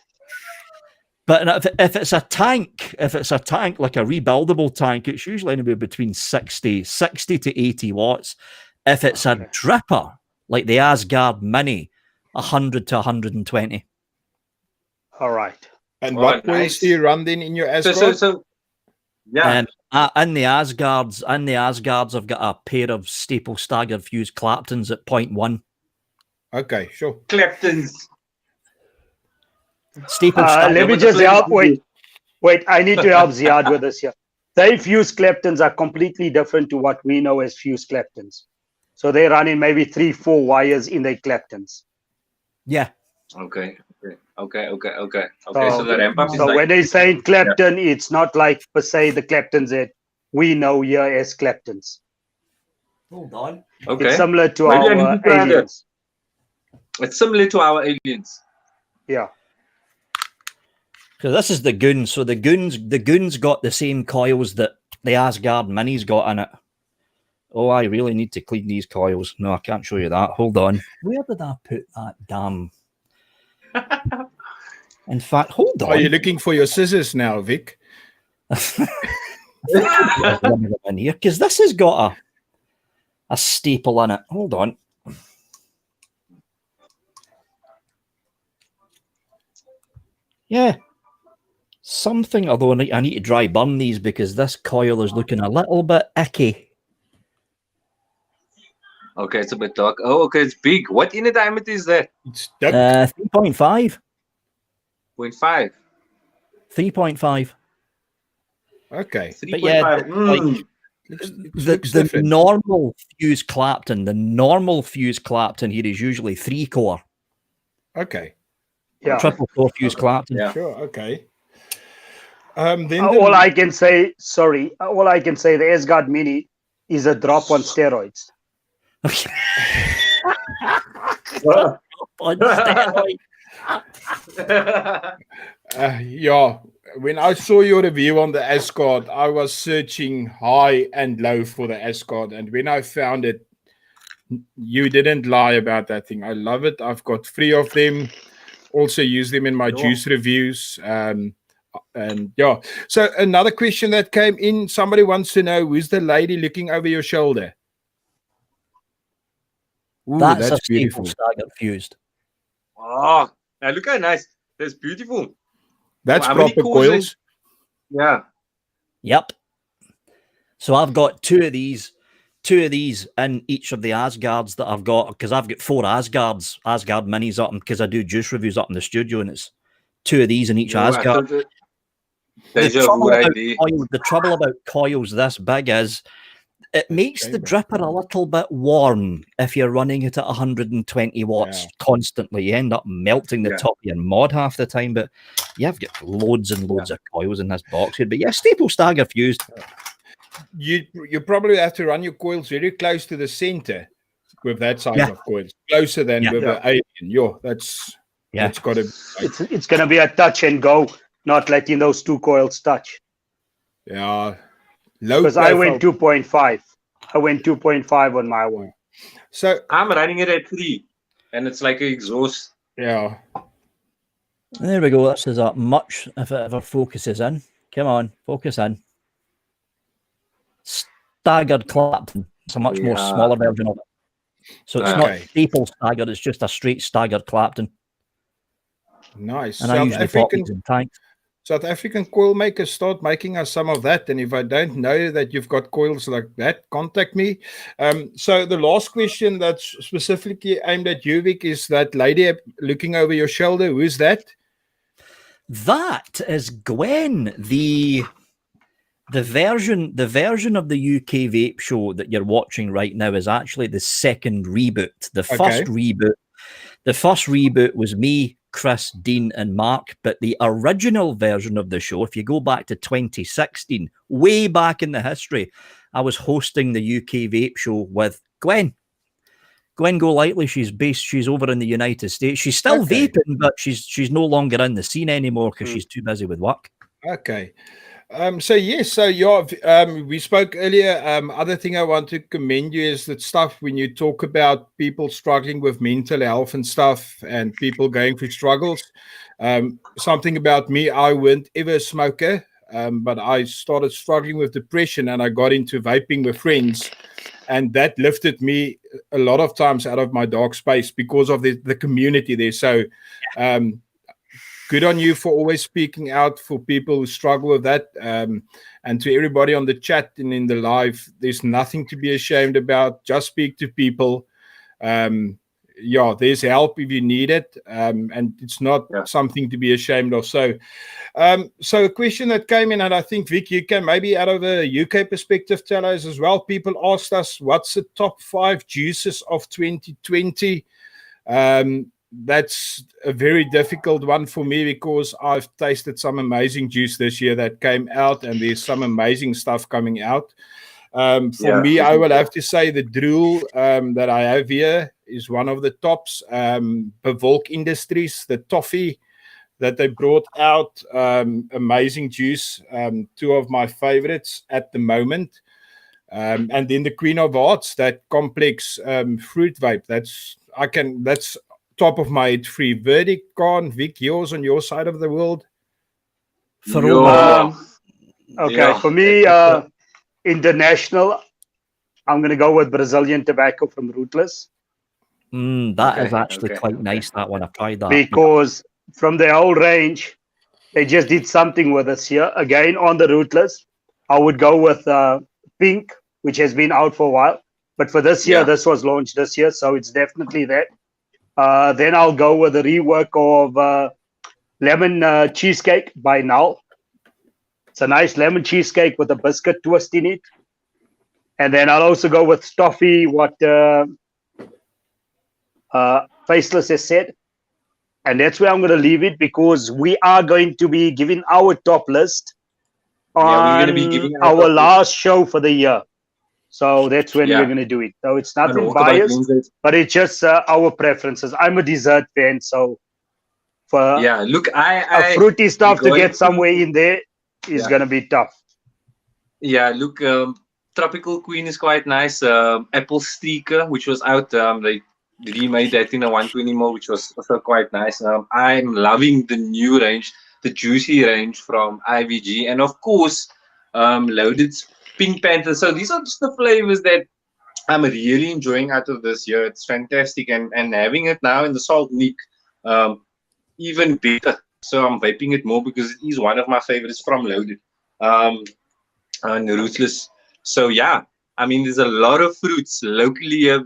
But if it's a tank, like a rebuildable tank, it's usually anywhere between 60 to 80 watts. If it's a dripper, like the Asgard Mini, 100 to 120. All right. And Oh, what coils nice. do you run then in your Asgard? Yeah. In the Asgards, I've got a pair of staple staggered fused Claptons at 0.1. Okay, sure. Claptons. Staple Let me just help. Wait. I need to help Ziad with this here. They fused Claptons are completely different to what we know as fused Claptons. So they're running maybe 3-4 wires in their Claptons. Yeah. Okay. So the ramp up is So like when they say Clapton, it's not like per se the Claptons that we know here as Claptons. Hold on. okay. It's similar to Maybe I need our to try that. aliens. It's similar to our aliens. Yeah. So this is the Goons. So the Goons got the same coils that the Asgard Minis got in it. Oh, I really need to clean these coils. No, I can't show you that. Hold on. Where did I put that damn? In fact, hold on. Are you looking for your scissors now, Vic? in here because this has got a staple in it. Hold on. Yeah. Something, although I need to dry burn these because this coil is looking a little bit icky. Okay, it's a bit dark. Oh, okay, it's big. What inner diameter is that? It's 3.5. 0.5. 3.5. okay. 3.5. But yeah, Mm. the normal fused Clapton here is usually 3-core. Okay. Yeah. Triple core fused Clapton. Yeah. Sure. Okay. Then All I can say, the Asgard Mini is a drop on steroids. On steroids. Yeah, when I saw your review on the Asgard, I was searching high and low for the Asgard, and when I found it, you didn't lie about that thing. I love it. I've got 3 of them. Also use them in my juice reviews. And yeah. So another question that came in, somebody wants to know, who's the lady looking over your shoulder? Ooh, That's a beautiful. staple staggered fused. Oh, now look how nice. That's beautiful. That's How many proper coils coils. Yeah. Yep. So I've got two of these in each of the Asgards that I've got, because I've got 4 Asgard minis up because I do juice reviews up in the studio, and it's 2 of these in each Asgard. The trouble about coils this big is it makes the dripper a little bit warm if you're running it at 120 watts constantly. You end up melting the top of your mod half the time, but you've got loads and loads of coils in this box here. But yeah, staple stagger fused. You probably have to run your coils very close to the center with that size of coils, closer than with the alien. That's got to. It's going to be a touch and go, not letting those 2 coils touch. Yeah, low. Because I went 2.5. I went 2.5 on my one. So I'm running it at 3, and it's like an exhaust. Yeah. There we go. This is up much if it ever focuses in. Come on, focus in. Staggered Clapton. It's a much more smaller version of it. So it's not staple staggered, it's just a straight staggered Clapton. Nice. And I usually pop these in tanks. South African coil makers, start making us some of that. And if I don't know that you've got coils like that, contact me. So the last question that's specifically aimed at you, Vic, is that lady looking over your shoulder. Who is that? That is Gwen, the version of the UK Vape show that you're watching right now is actually the second reboot. The first reboot was me, Chris, Dean, and Mark. But the original version of the show, if you go back to 2016, way back in the history, I was hosting the UK Vape show with Gwen. Gwen Golightly, she's over in the United States. She's still vaping, but she's no longer in the scene anymore because she's too busy with work. Okay. We spoke earlier. Other thing I want to commend you is that stuff when you talk about people struggling with mental health and stuff, and people going through struggles. Something about me, I weren't ever a smoker, but I started struggling with depression, and I got into vaping with friends, and that lifted me a lot of times out of my dark space because of the community there. So. Good on you for always speaking out for people who struggle with that. And to everybody on the chat and in the live, there's nothing to be ashamed about. Just speak to people. There's help if you need it. And it's not something to be ashamed of. So a question that came in, and I think, Vic, you can maybe out of a UK perspective tell us as well. People asked us, what's the top 5 juices of 2020? That's a very difficult one for me because I've tasted some amazing juice this year that came out, and there's some amazing stuff coming out. For me, I will have to say the drool that I have here is one of the tops. Bevolk Industries, the toffee that they brought out, amazing juice. 2 of my favorites at the moment. And then the Queen of Hearts, that complex fruit vape. That's top of my head. Free verdict gone. Vic, yours on your side of the world. For me, international, I'm going to go with Brazilian tobacco from Rootless. That is actually quite nice, that one. I've tried that. Because from the whole range, they just did something with us here. Again, on the Rootless, I would go with Pink, which has been out for a while. But for this year, this was launched this year, so it's definitely that. Then I'll go with a rework of lemon cheesecake by Null. It's a nice lemon cheesecake with a biscuit twist in it. And then I'll also go with Stoffy, what Faceless has said. And that's where I'm going to leave it, because we are going to be giving our top list on we're going to be giving our last show for the year. So that's when we're going to do it. So it's nothing biased, but it's just our preferences. I'm a dessert fan, so for a fruity stuff to get somewhere in there is going to be tough. Yeah, look, Tropical Queen is quite nice. Apple Sticker, which was out, they remade that in a 120 ml, which was also quite nice. I'm loving the new range, the juicy range from IVG, and of course, Loaded's Pink Panther. So these are just the flavors that I'm really enjoying out of this year. It's fantastic, and having it now in the Salt Nick, even better. So I'm vaping it more because it is one of my favorites from Loaded, and Ruthless. So yeah, I mean, there's a lot of fruits locally here.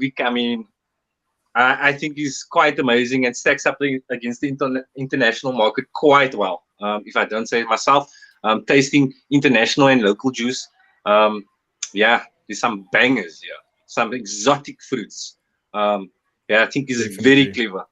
I think is quite amazing and stacks up against the international market quite well. If I don't say it myself, tasting international and local juice. There's some bangers here, some exotic fruits. I think it's very clever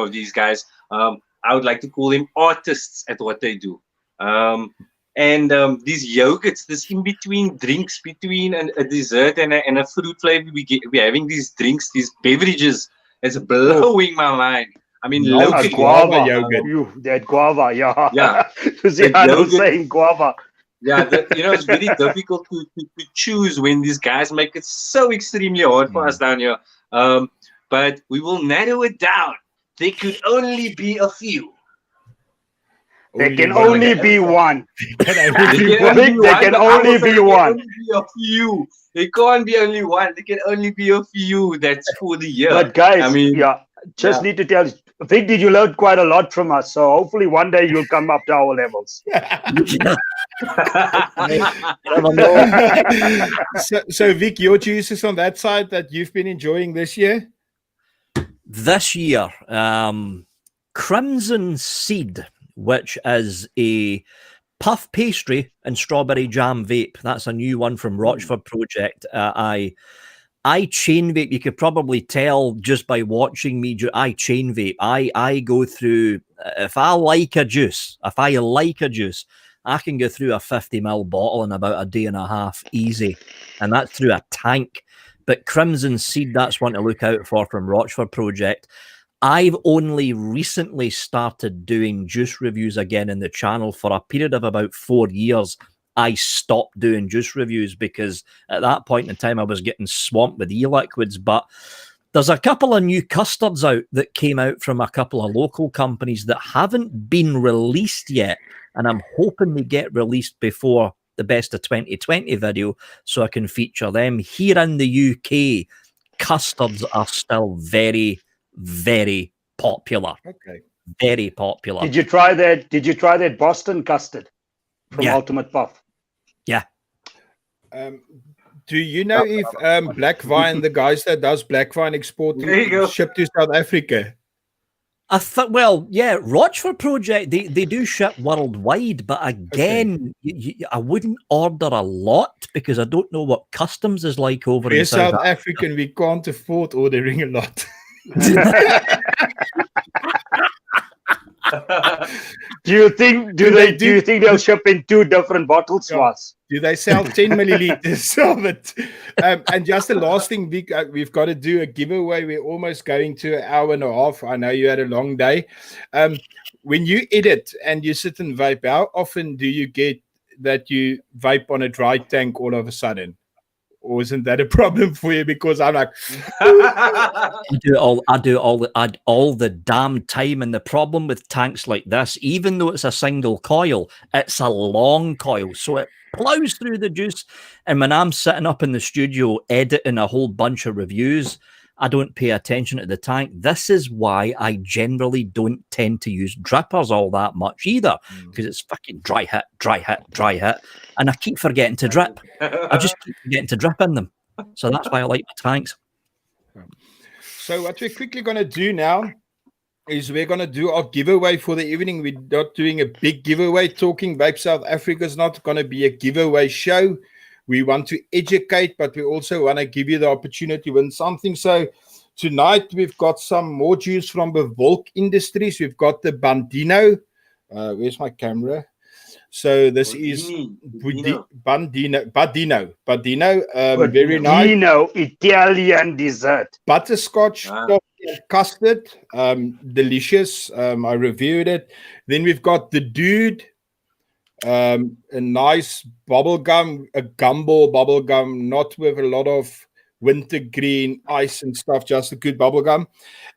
of these guys. I would like to call them artists at what they do. And these yogurts, this in between drinks, between a dessert and a fruit flavor, we're having these drinks, these beverages. It's blowing my mind. I mean, locally, guava yogurt. That guava, yeah. I'm saying guava. Yeah, it's very difficult to choose when these guys make it so extremely hard for us down here. But we will narrow it down. There could only be a few. There can only be one. There can only be one. There can't be only one. There can only be a few. That's for the year. But guys, need to tell you, Vic, did you learn quite a lot from us? So hopefully one day you'll come up to our levels. So Vic, your juices on that side that you've been enjoying this year? This year, Crimson Seed, which is a puff pastry and strawberry jam vape. That's a new one from Rochford Project. I chain vape. You could probably tell just by watching me. I chain vape. I go through, if I like a juice, I can go through a 50 ml bottle in about a day and a half easy. And that's through a tank. But Crimson Seed, that's one to look out for from Rochford Project. I've only recently started doing juice reviews again in the channel. For a period of about 4 years, I stopped doing juice reviews because at that point in time I was getting swamped with e-liquids. But there's a couple of new custards out that came out from a couple of local companies that haven't been released yet. And I'm hoping they get released before the Best of 2020 video so I can feature them. Here in the UK, custards are still very, very popular. Okay. Very popular. Did you try that Boston custard from Ultimate Puff? Yeah. Do you know if Black Vine, the guys that does Black Vine export ship to South Africa? I thought, well, yeah, Rochford Project, they do ship worldwide, but again, I wouldn't order a lot because I don't know what customs is like over in South African. We can't afford ordering a lot. Do you think they'll ship in 2 different bottles to us? Do they sell 10 milliliters of it? And just the last thing, we've got to do a giveaway. We're almost going to an hour and a half. I know you had a long day. When you edit and you sit and vape, how often do you get that you vape on a dry tank all of a sudden? Or isn't that a problem for you? Because I'm like, I do it all the damn time. And the problem with tanks like this, even though it's a single coil, it's a long coil, so it plows through the juice. And when I'm sitting up in the studio editing a whole bunch of reviews, I don't pay attention to the tank. This is why I generally don't tend to use drippers all that much either, because it's fucking dry hit, dry hit, dry hit. And I keep forgetting to drip. I just keep forgetting to drip in them. So that's why I like my tanks. So what we're quickly going to do now is we're going to do our giveaway for the evening. We're not doing a big giveaway. Talking Vape South Africa is not going to be a giveaway show. We want to educate, but we also want to give you the opportunity to win something. So tonight we've got some more juice from the Volk Industries. We've got the Bandino. Where's my camera? So this is Bandino. Very nice. Bandino Italian dessert. Butterscotch custard. Delicious. I reviewed it. Then we've got the Dude. A nice bubble gum, a gumball bubble gum, not with a lot of wintergreen ice and stuff, just a good bubble gum.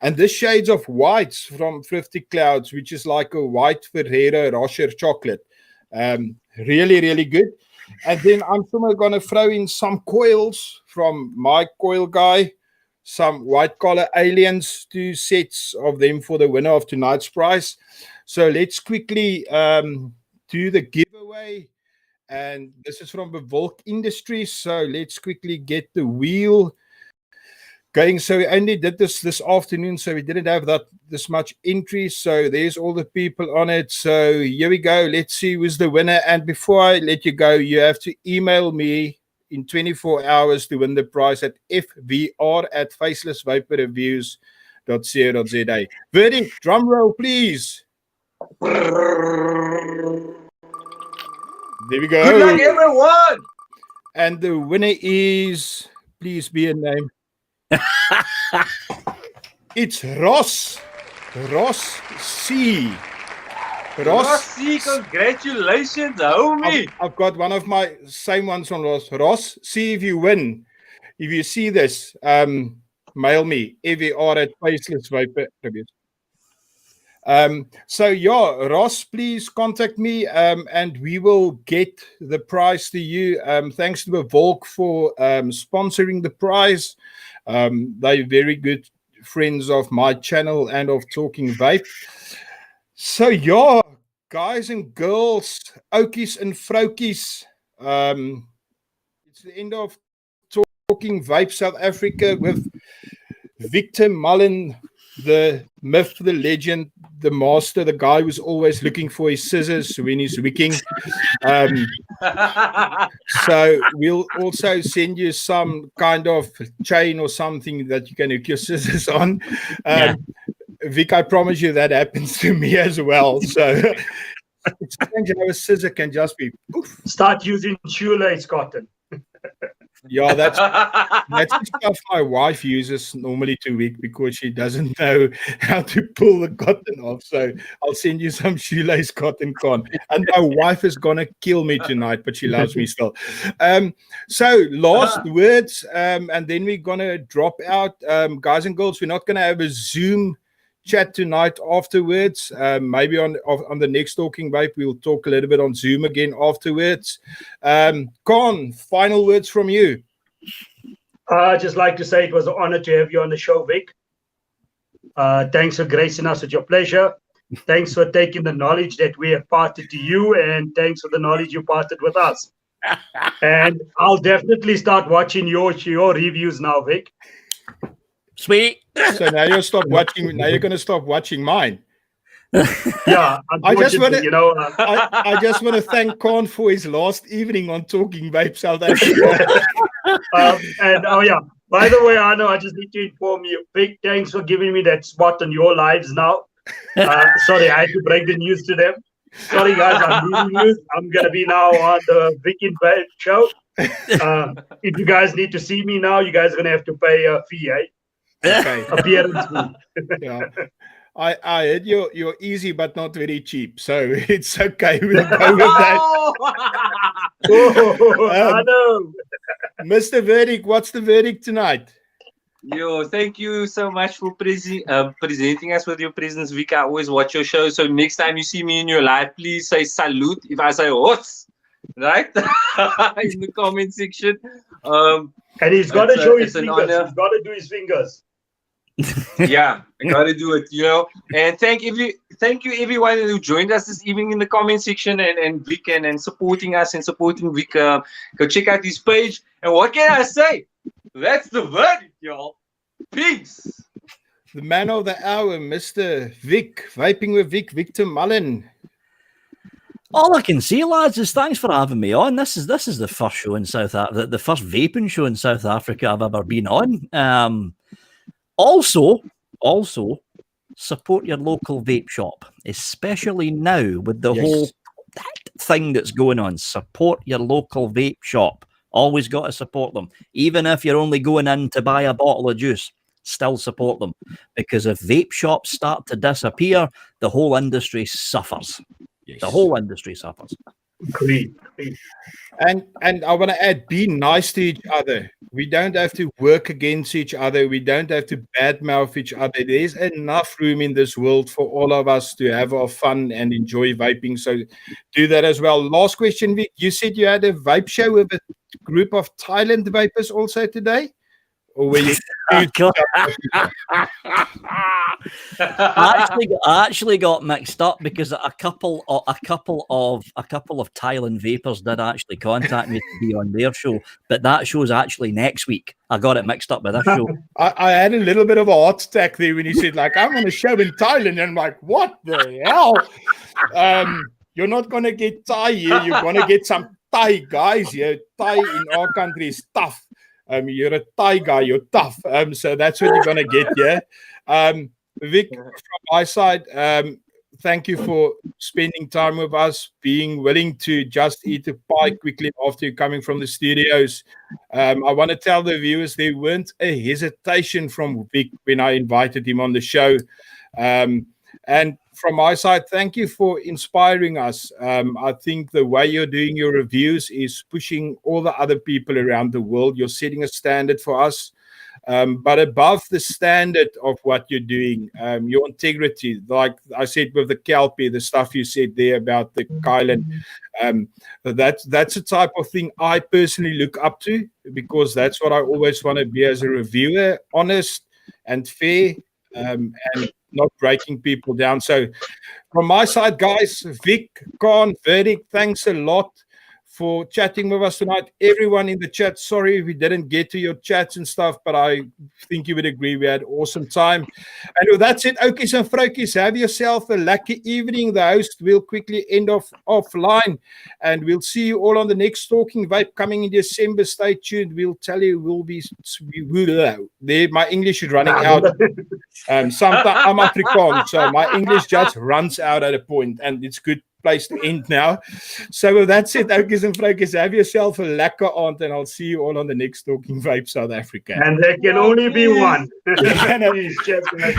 And this shades of whites from Thrifty Clouds, which is like a white Ferrero Rocher chocolate. Really, really good. And then I'm going to throw in some coils from my coil guy, some white collar aliens, 2 sets of them for the winner of tonight's prize. So let's quickly do the giveaway. And this is from the Volk Industries. So let's quickly get the wheel going. So we only did this afternoon, so we didn't have this much entry. So there's all the people on it. So here we go. Let's see who's the winner. And before I let you go, you have to email me in 24 hours to win the prize at fvr@facelessvaporreviews.co.za. Verdict, drum roll, please. There we go. Good luck, everyone. And the winner is, please be a name. It's Ross. Ross C. Ross C, congratulations, homie. I've got one of my same ones on Ross. Ross, see if you win. If you see this, mail me. fvr@facelessvaporreviews. So yeah, Ross, please contact me and we will get the prize to you. Thanks to the Volk for sponsoring the prize. They're very good friends of my channel and of Talking Vape. So yeah, guys and girls, okies and frokies, it's the end of Talking Vape South Africa with Victor Mullen, the myth, the legend, the master, the guy who's always looking for his scissors when he's wicking. So we'll also send you some kind of chain or something that you can hook your scissors on. Vic, I promise you that happens to me as well. So it's strange how a scissor can just be poof. Start using shoelace cotton. Yeah, that's the stuff my wife uses normally to week because she doesn't know how to pull the cotton off. So I'll send you some shoelace cotton con. And my wife is gonna kill me tonight, but she loves me still. So last words, and then we're gonna drop out. Guys and girls, we're not gonna have a Zoom chat tonight afterwards. Maybe on the next Talking Vape, we'll talk a little bit on Zoom again afterwards. Con, final words from you. I'd just like to say it was an honor to have you on the show, Vic. Thanks for gracing us with your pleasure. Thanks for taking the knowledge that we have parted to you, and thanks for the knowledge you parted with us. And I'll definitely start watching your reviews now, Vic. Sweet. So now you'll stop watching. Now you're going to stop watching mine. Yeah, I just want to, you know, I just want to thank Con for his last evening on Talking Vape South Africa. and oh yeah, by the way, Arno, I just need to inform you. Big thanks for giving me that spot on your lives now. Sorry, I had to break the news to them. Sorry, guys, I'm losing news. I'm gonna be now on the Vic Vape show. If you guys need to see me now, you guys are gonna have to pay a fee, eh? Okay. Appearance fee. Yeah. I heard you're easy but not very cheap, so it's okay. We'll go with that. I know. Mr. Verdict, what's the verdict tonight? Yo, thank you so much for presenting us with your presence, Vic. I always watch your show, so next time you see me in your live, please say salute. If I say hots, right, in the comment section. And he's got to show his fingers. He's got to do his fingers. Yeah, I gotta do it, you know. And thank you everyone who joined us this evening in the comment section and Vic and supporting us and supporting Vic. Go check out his page. And what can I say? That's the verdict, y'all. Peace. The man of the hour, Mr. Vic, Vaping with Vic, Victor Mullen. All I can say, lads, is thanks for having me on. This is the first show in South Africa, the first vaping show in South Africa I've ever been on. Also, support your local vape shop, especially now with the whole thing that's going on. Support your local vape shop. Always got to support them. Even if you're only going in to buy a bottle of juice, still support them. Because if vape shops start to disappear, the whole industry suffers. Yes. The whole industry suffers. Agreed. And I want to add, be nice to each other. We don't have to work against each other. We don't have to badmouth each other. There's enough room in this world for all of us to have our fun and enjoy vaping. So do that as well. Last question, Vic. You said you had a vape show with a group of Thailand vapers also today? Or were you? I actually got mixed up because a couple of Thailand vapors did actually contact me to be on their show, but that show's actually next week. I got it mixed up with this show. I had a little bit of a heart attack there when he said, like, I'm on a show in Thailand, and I'm like, what the hell? You're not gonna get Thai here. You're gonna get some Thai guys here. Thai in our country is tough. You're a Thai guy, you're tough. So that's what you're going to get, yeah? Vic, from my side, thank you for spending time with us, being willing to just eat a pie quickly after you're coming from the studios. I want to tell the viewers there weren't a hesitation from Vic when I invited him on the show. And from my side, thank you for inspiring us. I think the way you're doing your reviews is pushing all the other people around the world. You're setting a standard for us. But above the standard of what you're doing, your integrity, like I said with the Kelpie, the stuff you said there about the Kylan, that's the type of thing I personally look up to, because that's what I always want to be as a reviewer, honest and fair, and not breaking people down. So from my side, guys, Vic, Con, Verdict, thanks a lot for chatting with us tonight. Everyone in the chat, sorry we didn't get to your chats and stuff, but I think you would agree we had an awesome time. And with that said, okies and vroutjies, have yourself a lucky evening. The host will quickly end offline, and we'll see you all on the next Talking Vape coming in December. Stay tuned. We'll tell you there. My English is running out. Sometimes I'm Afrikaans, so my English just runs out at a point, and it's good place to end now. So with that said, oukies and vroukies, have yourself a lekker aand, and I'll see you all on the next Talking Vape South Africa. And there can only be one. Cheers, Cheers, guys.